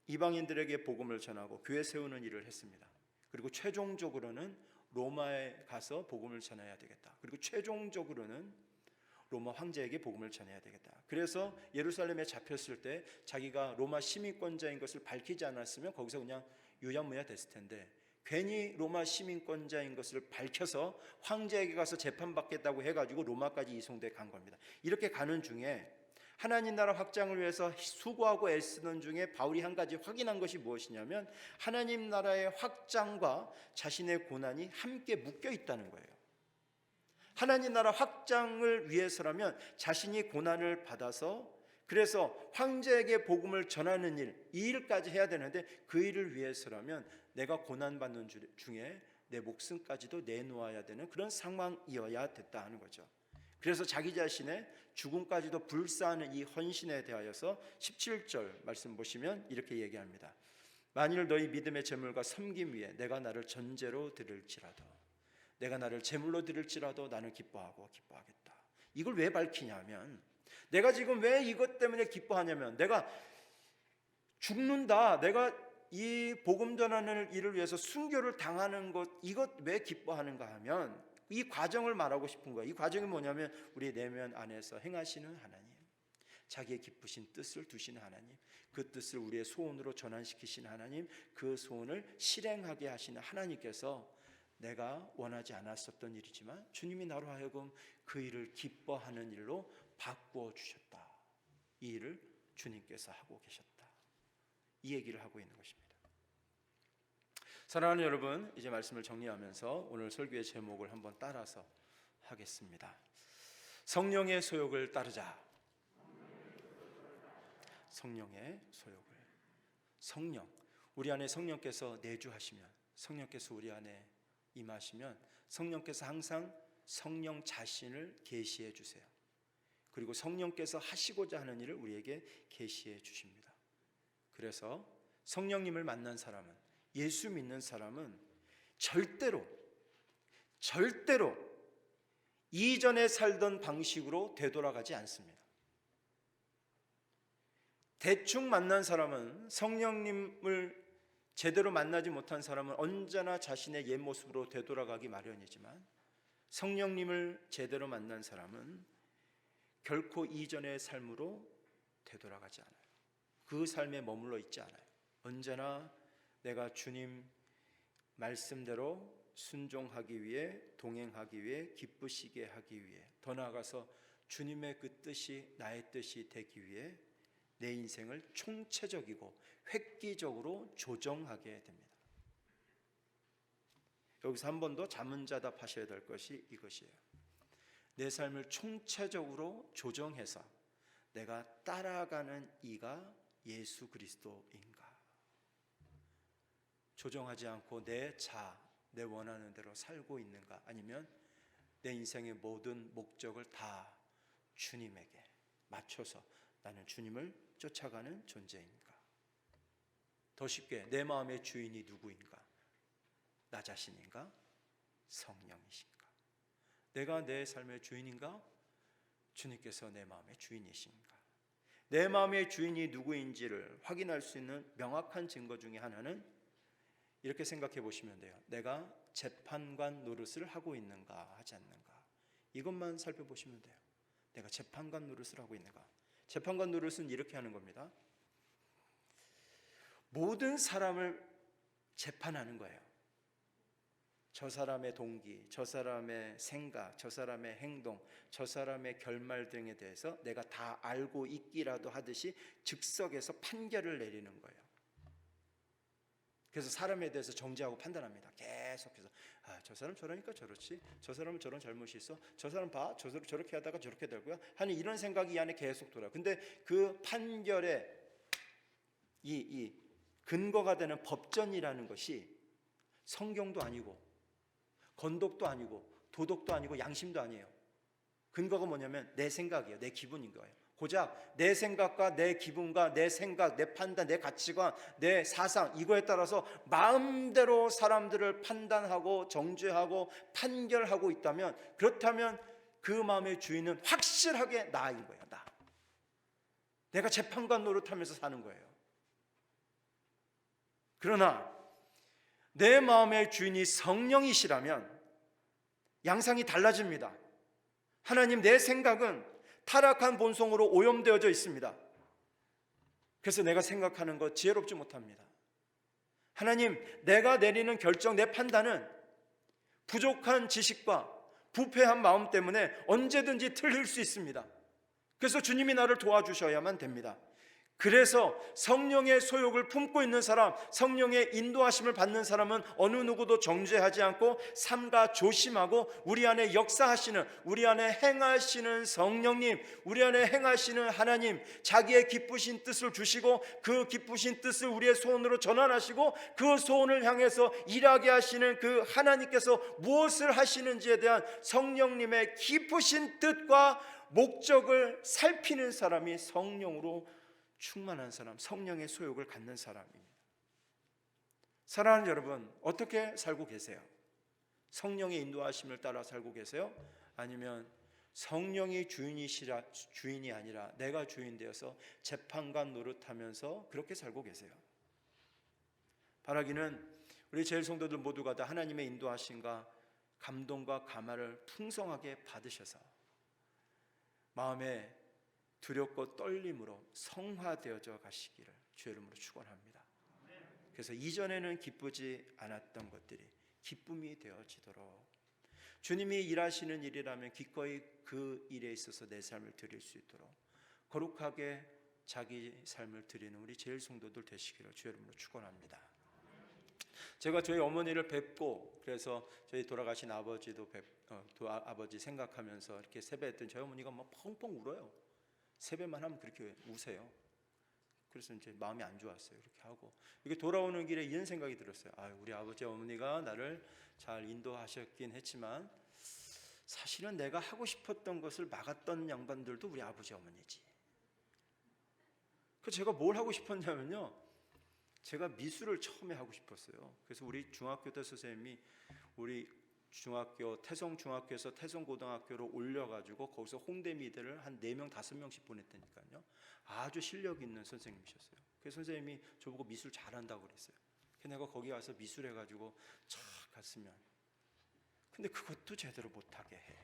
이방인들에게 복음을 전하고 교회 세우는 일을 했습니다. 그리고 최종적으로는 로마에 가서 복음을 전해야 되겠다. 그리고 최종적으로는 로마 황제에게 복음을 전해야 되겠다. 그래서 예루살렘에 잡혔을 때 자기가 로마 시민권자인 것을 밝히지 않았으면 거기서 그냥 유야무야 됐을 텐데, 괜히 로마 시민권자인 것을 밝혀서 황제에게 가서 재판받겠다고 해가지고 로마까지 이송돼 간 겁니다. 이렇게 가는 중에 하나님 나라 확장을 위해서 수고하고 애쓰는 중에 바울이 한 가지 확인한 것이 무엇이냐면 하나님 나라의 확장과 자신의 고난이 함께 묶여 있다는 거예요. 하나님 나라 확장을 위해서라면 자신이 고난을 받아서, 그래서 황제에게 복음을 전하는 일, 이 일까지 해야 되는데 그 일을 위해서라면 내가 고난받는 중에 내 목숨까지도 내놓아야 되는 그런 상황이어야 됐다 하는 거죠. 그래서 자기 자신의 죽음까지도 불사하는 이 헌신에 대하여서 17절 말씀 보시면 이렇게 얘기합니다. 만일 너희 믿음의 제물과 섬김 위에 내가 나를 전제로 드릴지라도, 내가 나를 제물로 드릴지라도 나는 기뻐하겠다. 이걸 왜 밝히냐면, 내가 지금 왜 이것 때문에 기뻐하냐면, 내가 죽는다, 내가 이 복음 전하는 일을 위해서 순교를 당하는 것, 이것 왜 기뻐하는가 하면 이 과정을 말하고 싶은 거예요. 이 과정이 뭐냐면 우리 내면 안에서 행하시는 하나님, 자기의 기쁘신 뜻을 두시는 하나님, 그 뜻을 우리의 소원으로 전환시키시는 하나님, 그 소원을 실행하게 하시는 하나님께서 내가 원하지 않았었던 일이지만 주님이 나로 하여금 그 일을 기뻐하는 일로 바꾸어 주셨다. 이 일을 주님께서 하고 계셨다. 이 얘기를 하고 있는 것입니다. 사랑하는 여러분, 이제 말씀을 정리하면서 오늘 설교의 제목을 한번 따라서 하겠습니다. 성령의 소욕을 따르자. 성령의 소욕을. 성령, 우리 안에 성령께서 내주하시면, 성령께서 우리 안에 임하시면 성령께서 항상 성령 자신을 계시해 주세요. 그리고 성령께서 하시고자 하는 일을 우리에게 계시해 주십니다. 그래서 성령님을 만난 사람은, 예수 믿는 사람은 절대로 이전에 살던 방식으로 되돌아가지 않습니다. 대충 만난 사람은, 성령님을 제대로 만나지 못한 사람은 언제나 자신의 옛 모습으로 되돌아가기 마련이지만, 성령님을 제대로 만난 사람은 결코 이전의 삶으로 되돌아가지 않아요. 그 삶에 머물러 있지 않아요. 언제나 내가 주님 말씀대로 순종하기 위해, 동행하기 위해, 기쁘시게 하기 위해, 더 나아가서 주님의 그 뜻이 나의 뜻이 되기 위해 내 인생을 총체적이고 획기적으로 조정하게 됩니다. 여기서 한 번 더 자문자답하셔야 될 것이 이것이에요. 내 삶을 총체적으로 조정해서 내가 따라가는 이가 예수 그리스도인가? 조정하지 않고 내 원하는 대로 살고 있는가? 아니면 내 인생의 모든 목적을 다 주님에게, 맞춰서 나는 주님을 쫓아가는 존재인가? 더 쉽게 내 마음의 주인이 누구인가? 나 자신인가? 성령이신가? 내가 내 삶의 주인인가? 주님께서 내 마음의 주인이신가? 내 마음의 주인이 누구인지를 확인할 수 있는 명확한 증거 중에 하나는 이렇게 생각해 보시면 돼요. 내가 재판관 노릇을 하고 있는가 하지 않는가? 이것만 살펴보시면 돼요. 내가 재판관 노릇을 하고 있는가? 재판관 노릇은 이렇게 하는 겁니다. 모든 사람을 재판하는 거예요. 저 사람의 동기, 저 사람의 생각, 저 사람의 행동, 저 사람의 결말 등에 대해서 내가 다 알고 있기라도 하듯이 즉석에서 판결을 내리는 거예요. 그래서 사람에 대해서 정죄하고 판단합니다. 계속해서 저 사람 저러니까 저렇지, 저 사람은 저런 잘못이 있어, 저 사람 봐, 저렇게 하다가 저렇게 되고요 하는 이런 생각이 이 안에 계속 돌아요. 근데 그 판결에 이 근거가 되는 법전이라는 것이 성경도 아니고 건덕도 아니고 도덕도 아니고 양심도 아니에요. 근거가 뭐냐면 내 생각이에요. 내 기분인 거예요. 고작 내 생각과 내 기분과 내 생각, 내 판단, 내 가치관, 내 사상, 이거에 따라서 마음대로 사람들을 판단하고 정죄하고 판결하고 있다면, 그렇다면 그 마음의 주인은 확실하게 나인 거예요. 나. 내가 재판관 노릇하면서 사는 거예요. 그러나 내 마음의 주인이 성령이시라면 양상이 달라집니다. 하나님, 내 생각은 타락한 본성으로 오염되어져 있습니다. 그래서 내가 생각하는 것 지혜롭지 못합니다. 하나님, 내가 내리는 결정, 내 판단은 부족한 지식과 부패한 마음 때문에 언제든지 틀릴 수 있습니다. 그래서 주님이 나를 도와주셔야만 됩니다. 그래서 성령의 소욕을 품고 있는 사람, 성령의 인도하심을 받는 사람은 어느 누구도 정죄하지 않고 삼가 조심하고 우리 안에 역사하시는, 우리 안에 행하시는 성령님, 우리 안에 행하시는 하나님, 자기의 기쁘신 뜻을 주시고 그 기쁘신 뜻을 우리의 소원으로 전환하시고 그 소원을 향해서 일하게 하시는 그 하나님께서 무엇을 하시는지에 대한 성령님의 기쁘신 뜻과 목적을 살피는 사람이 성령으로 충만한 사람, 성령의 소욕을 갖는 사람입니다. 사랑하는 여러분, 어떻게 살고 계세요? 성령의 인도하심을 따라 살고 계세요? 아니면 성령이 주인이 아니라 내가 주인 되어서 재판관 노릇하면서 그렇게 살고 계세요? 바라기는 우리 제일 성도들 모두가 다 하나님의 인도하심과 감동과 감화를 풍성하게 받으셔서 마음에 두렵고 떨림으로 성화되어져 가시기를 주의 이름으로 축원합니다. 그래서 이전에는 기쁘지 않았던 것들이 기쁨이 되어지도록, 주님이 일하시는 일이라면 기꺼이 그 일에 있어서 내 삶을 드릴 수 있도록 거룩하게 자기 삶을 드리는 우리 제일 성도들 되시기를 주의 이름으로 축원합니다. 제가 저희 어머니를 뵙고, 그래서 저희 돌아가신 아버지도 아버지 생각하면서 이렇게 세배했던 저희 어머니가 막 펑펑 울어요. 세배만 하면 그렇게 우세요. 그래서 이제 마음이 안 좋았어요. 이렇게 하고 이렇게 돌아오는 길에 이런 생각이 들었어요. 우리 아버지 어머니가 나를 잘 인도하셨긴 했지만 사실은 내가 하고 싶었던 것을 막았던 양반들도 우리 아버지 어머니지. 그래서 제가 뭘 하고 싶었냐면요, 제가 미술을 처음에 하고 싶었어요. 그래서 우리 중학교 때 선생님이 우리 중학교 태성중학교에서 태성고등학교로 올려가지고 거기서 홍대미대를 한 4명 5명씩 보냈다니까요. 아주 실력 있는 선생님이셨어요. 그래서 선생님이 저보고 미술 잘한다고 그랬어요. 그래서 내가 거기 가서 미술해가지고 쫙 갔으면, 근데 그것도 제대로 못하게 해.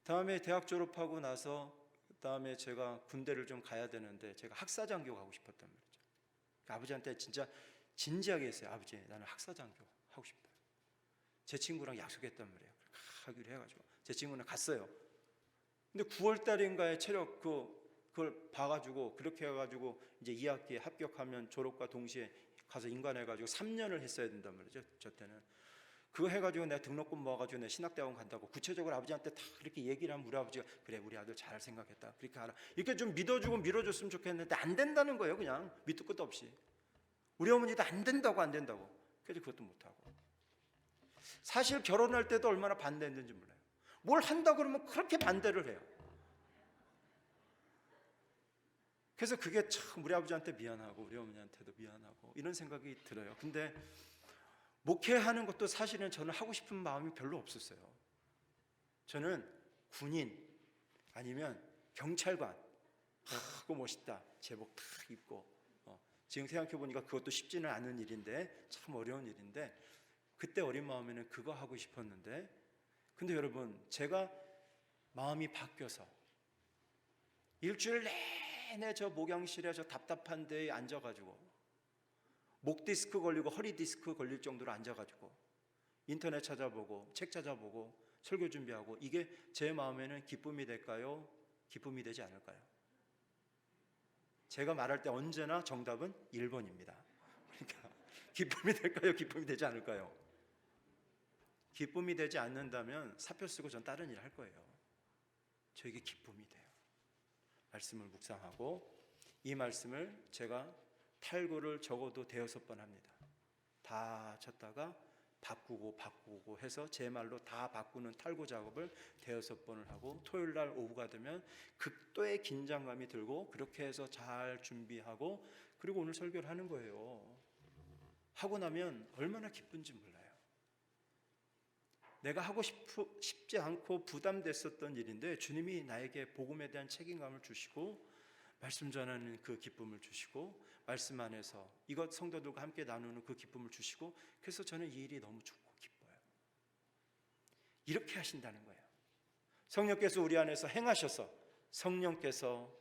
다음에 대학 졸업하고 나서 다음에 제가 군대를 좀 가야 되는데 제가 학사장교 가고 싶었단 말이죠. 아버지한테 진짜 진지하게 했어요. 아버지, 나는 학사장교 하고 싶다. 제 친구랑 약속했단 말이에요. 가기로 해가지고 제 친구는 갔어요. 근데 9월 달인가에 체력 그걸 봐가지고 그렇게 해가지고 이제 2학기에 합격하면 졸업과 동시에 가서 인관해가지고 3년을 했어야 된단 말이죠. 저 때는 그거 해가지고 내가 등록금 모아가지고 내 신학대학원 간다고 구체적으로 아버지한테 다 그렇게 얘기를 하면 우리 아버지가 그래, 우리 아들 잘 생각했다, 그렇게 하라, 이렇게 좀 믿어주고 밀어줬으면 좋겠는데 안 된다는 거예요. 그냥 밑도 끝도 없이. 우리 어머니도 안 된다고. 그래서 그것도 못하고, 사실 결혼할 때도 얼마나 반대했는지 몰라요. 뭘 한다 그러면 그렇게 반대를 해요. 그래서 그게 참 우리 아버지한테 미안하고 우리 어머니한테도 미안하고 이런 생각이 들어요. 근데 목회하는 것도 사실은 저는 하고 싶은 마음이 별로 없었어요. 저는 군인 아니면 경찰관, 하고 멋있다, 제복 탁 입고, 지금 생각해 보니까 그것도 쉽지는 않은 일인데, 참 어려운 일인데, 그때 어린 마음에는 그거 하고 싶었는데, 근데 여러분, 제가 마음이 바뀌어서 일주일 내내 저 목양실에 저 답답한 데에 앉아가지고 목 디스크 걸리고 허리 디스크 걸릴 정도로 앉아가지고 인터넷 찾아보고 책 찾아보고 설교 준비하고, 이게 제 마음에는 기쁨이 될까요? 기쁨이 되지 않을까요? 제가 말할 때 언제나 정답은 1번입니다. 그러니까 기쁨이 될까요? 기쁨이 되지 않을까요? 기쁨이 되지 않는다면 사표 쓰고 전 다른 일 할 거예요. 저에게 기쁨이 돼요. 말씀을 묵상하고, 이 말씀을 제가 탈구를 적어도 5번 합니다. 다 쳤다가 바꾸고 해서 제 말로 다 바꾸는 탈구 작업을 5번을 하고, 토요일 날 오후가 되면 극도의 긴장감이 들고, 그렇게 해서 잘 준비하고, 그리고 오늘 설교를 하는 거예요. 하고 나면 얼마나 기쁜지 몰라요. 내가 하고 싶지 않고 부담됐었던 일인데 주님이 나에게 복음에 대한 책임감을 주시고 말씀 전하는 그 기쁨을 주시고 말씀 안에서 이것 성도들과 함께 나누는 그 기쁨을 주시고, 그래서 저는 이 일이 너무 좋고 기뻐요. 이렇게 하신다는 거예요. 성령께서 우리 안에서 행하셔서 성령께서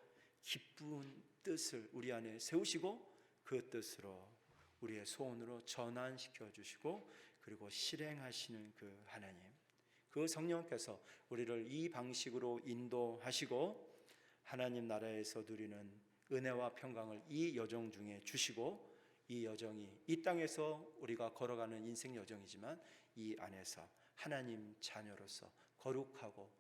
기쁜 뜻을 우리 안에 세우시고 그 뜻으로 우리의 소원으로 전환시켜 주시고, 그리고 실행하시는 그 하나님, 그 성령께서 우리를 이 방식으로 인도하시고 하나님 나라에서 누리는 은혜와 평강을 이 여정 중에 주시고, 이 여정이 이 땅에서 우리가 걸어가는 인생 여정이지만 이 안에서 하나님 자녀로서 거룩하고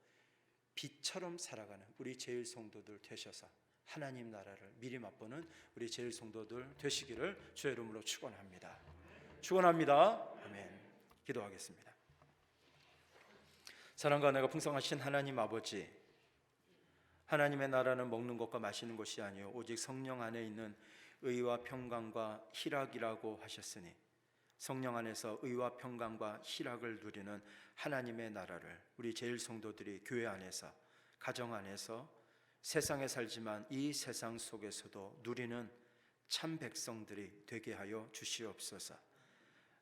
빛처럼 살아가는 우리 제일 성도들 되셔서 하나님 나라를 미리 맛보는 우리 제일 성도들 되시기를 주의 이름으로 축원합니다. 축원합니다. 아멘. 기도하겠습니다. 사랑과 은혜가 풍성하신 하나님 아버지, 하나님의 나라는 먹는 것과 마시는 것이 아니요 오직 성령 안에 있는 의와 평강과 희락이라고 하셨으니, 성령 안에서 의와 평강과 희락을 누리는 하나님의 나라를 우리 제일 성도들이 교회 안에서, 가정 안에서, 세상에 살지만 이 세상 속에서도 누리는 참 백성들이 되게 하여 주시옵소서.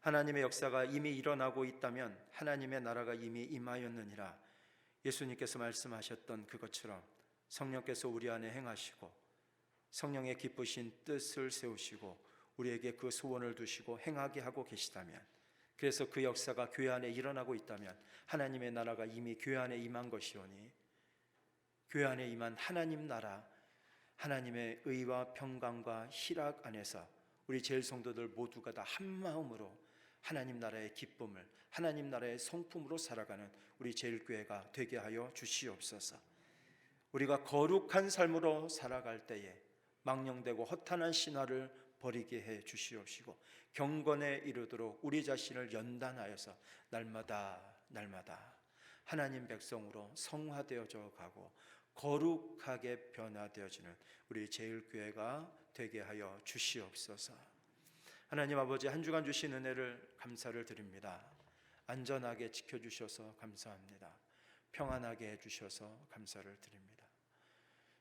하나님의 역사가 이미 일어나고 있다면 하나님의 나라가 이미 임하였느니라 예수님께서 말씀하셨던 그것처럼 성령께서 우리 안에 행하시고 성령의 기쁘신 뜻을 세우시고 우리에게 그 소원을 두시고 행하게 하고 계시다면, 그래서 그 역사가 교회 안에 일어나고 있다면 하나님의 나라가 이미 교회 안에 임한 것이오니, 교회 안에 임한 하나님 나라, 하나님의 의와 평강과 희락 안에서 우리 제일 성도들 모두가 다 한마음으로 하나님 나라의 기쁨을, 하나님 나라의 성품으로 살아가는 우리 제일 교회가 되게 하여 주시옵소서. 우리가 거룩한 삶으로 살아갈 때에 망령되고 허탄한 신화를 버리게 해 주시옵시고, 경건에 이르도록 우리 자신을 연단하여서 날마다 하나님 백성으로 성화되어져 가고 거룩하게 변화되어지는 우리 제일교회가 되게 하여 주시옵소서. 하나님 아버지, 한 주간 주신 은혜를 감사를 드립니다. 안전하게 지켜주셔서 감사합니다. 평안하게 해주셔서 감사를 드립니다.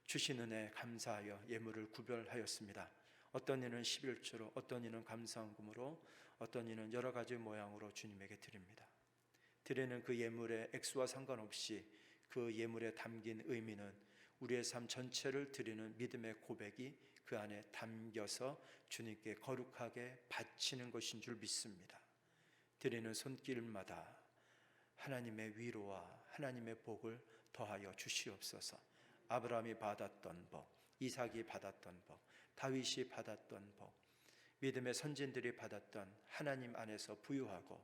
주신 은혜 감사하여 예물을 구별하였습니다. 어떤 이는 11조로, 어떤 이는 감사헌금으로, 어떤 이는 여러 가지 모양으로 주님에게 드립니다. 드리는 그 예물의 액수와 상관없이 그 예물에 담긴 의미는 우리의 삶 전체를 드리는 믿음의 고백이 그 안에 담겨서 주님께 거룩하게 바치는 것인 줄 믿습니다. 드리는 손길마다 하나님의 위로와 하나님의 복을 더하여 주시옵소서. 아브라함이 받았던 복, 이삭이 받았던 복, 다윗이 받았던 복, 믿음의 선진들이 받았던 하나님 안에서 부유하고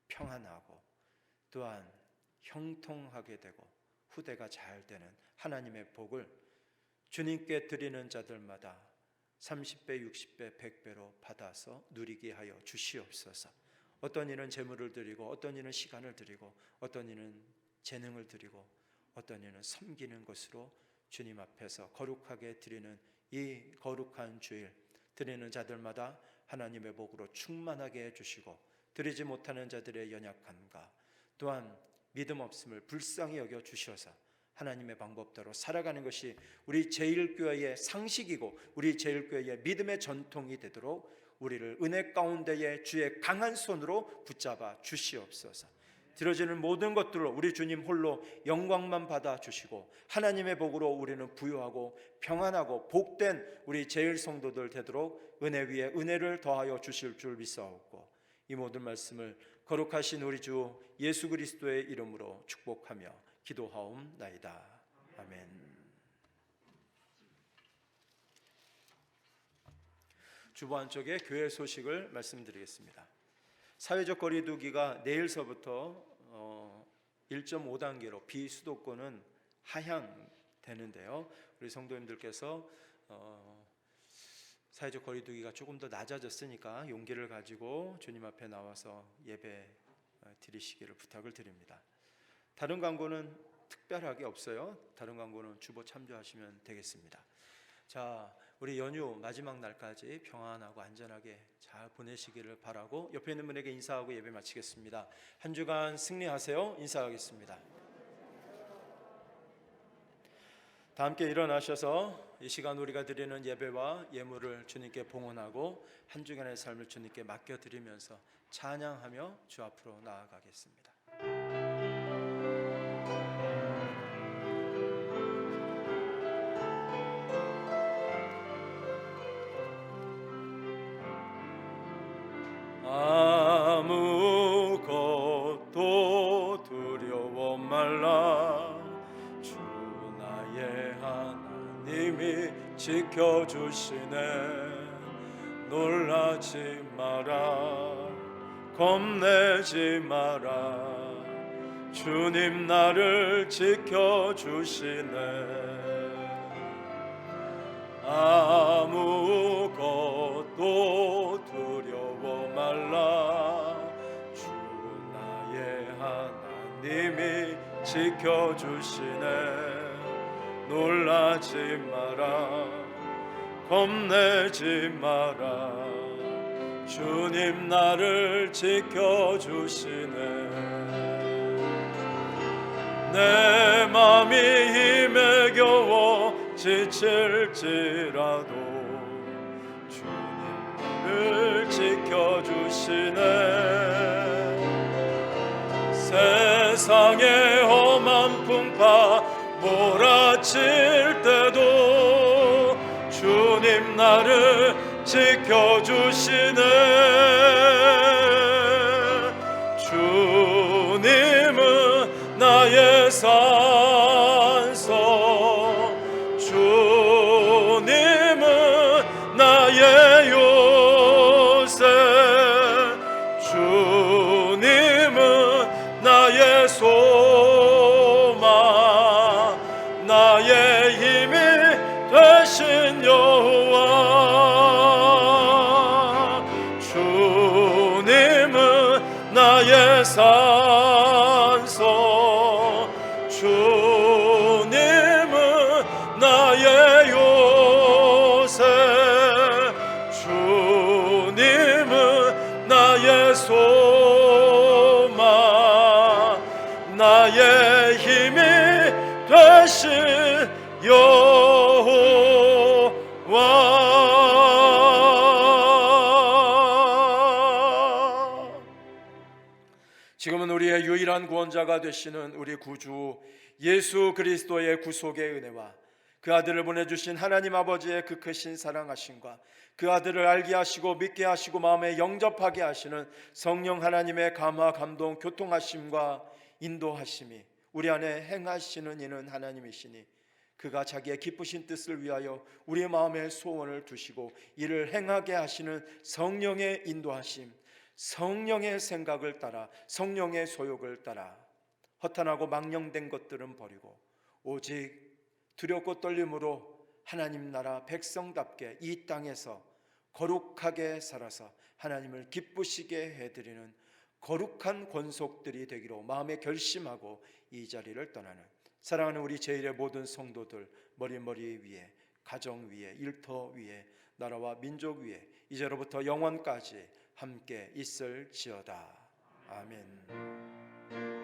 평안하고 또한 형통하게 되고 후대가 잘 되는 하나님의 복을 주님께 드리는 자들마다 30배, 60배, 100배로 받아서 누리게 하여 주시옵소서. 어떤 이는 재물을 드리고, 어떤 이는 시간을 드리고, 어떤 이는 재능을 드리고, 어떤 이는 섬기는 것으로 주님 앞에서 거룩하게 드리는 이 거룩한 주일 드리는 자들마다 하나님의 복으로 충만하게 해주시고 드리지 못하는 자들의 연약함과 또한 믿음 없음을 불쌍히 여겨 주셔서 하나님의 방법대로 살아가는 것이 우리 제일교회의 상식이고 우리 제일교회의 믿음의 전통이 되도록 우리를 은혜 가운데에 주의 강한 손으로 붙잡아 주시옵소서. 들어지는 모든 것들로 우리 주님 홀로 영광만 받아 주시고 하나님의 복으로 우리는 부유하고 평안하고 복된 우리 제일 성도들 되도록 은혜 위에 은혜를 더하여 주실 줄 믿사옵고 이 모든 말씀을 거룩하신 우리 주 예수 그리스도의 이름으로 축복하며 기도하옵나이다. 아멘. 주보 안쪽에 교회 소식을 말씀드리겠습니다. 사회적 거리두기가 내일서부터 1.5단계로 비수도권은 하향되는데요. 우리 성도님들께서 사회적 거리두기가 조금 더 낮아졌으니까 용기를 가지고 주님 앞에 나와서 예배 드리시기를 부탁을 드립니다. 다른 광고는 특별하게 없어요. 다른 광고는 주보 참조하시면 되겠습니다. 자, 우리 연휴 마지막 날까지 평안하고 안전하게 잘 보내시기를 바라고 옆에 있는 분에게 인사하고 예배 마치겠습니다. 한 주간 승리하세요. 인사하겠습니다. 다 함께 일어나셔서 이 시간 우리가 드리는 예배와 예물을 주님께 봉헌하고 한 주간의 삶을 주님께 맡겨드리면서 찬양하며 주 앞으로 나아가겠습니다. 아무것도 두려워 말라. 주 나의 하나님이 지켜주시네. 놀라지 마라. 겁내지 마라. 주님 나를 지켜주시네. 아무것도 두려워 말라. 주 나의 하나님이 지켜주시네. 놀라지 마라. 겁내지 마라. 주님 나를 지켜주시네. 내 맘이 힘에 겨워 지칠지라도 주님 나를 지켜주시네. 세상의 험한 풍파 몰아칠 때도 주님 나를 지켜주시네. 주님은 나의 산성, 주님은 나의 요새, 주님은 나의 소망, 나의 힘이 되신 여호와. 주님은 나의 산성, 주님은 나의 요새, 주님은 나의 소망, 나의 힘이 되신 여호와. 지금은 우리의 유일한 구원자가 되시는 우리 구주 예수 그리스도의 구속의 은혜와 그 아들을 보내주신 하나님 아버지의 그 크신 사랑하심과 그 아들을 알게 하시고 믿게 하시고 마음에 영접하게 하시는 성령 하나님의 감화 감동 교통하심과 인도하심이 우리 안에 행하시는 이는 하나님이시니 그가 자기의 기쁘신 뜻을 위하여 우리의 마음에 소원을 두시고 이를 행하게 하시는 성령의 인도하심, 성령의 생각을 따라 성령의 소욕을 따라 허탄하고 망령된 것들은 버리고 오직 두렵고 떨림으로 하나님 나라 백성답게 이 땅에서 거룩하게 살아서 하나님을 기쁘시게 해드리는 거룩한 권속들이 되기로 마음에 결심하고 이 자리를 떠나는 사랑하는 우리 제일의 모든 성도들 머리 위에 가정 위에, 일터 위에, 나라와 민족 위에 이제로부터 영원까지 함께 있을지어다. 아멘.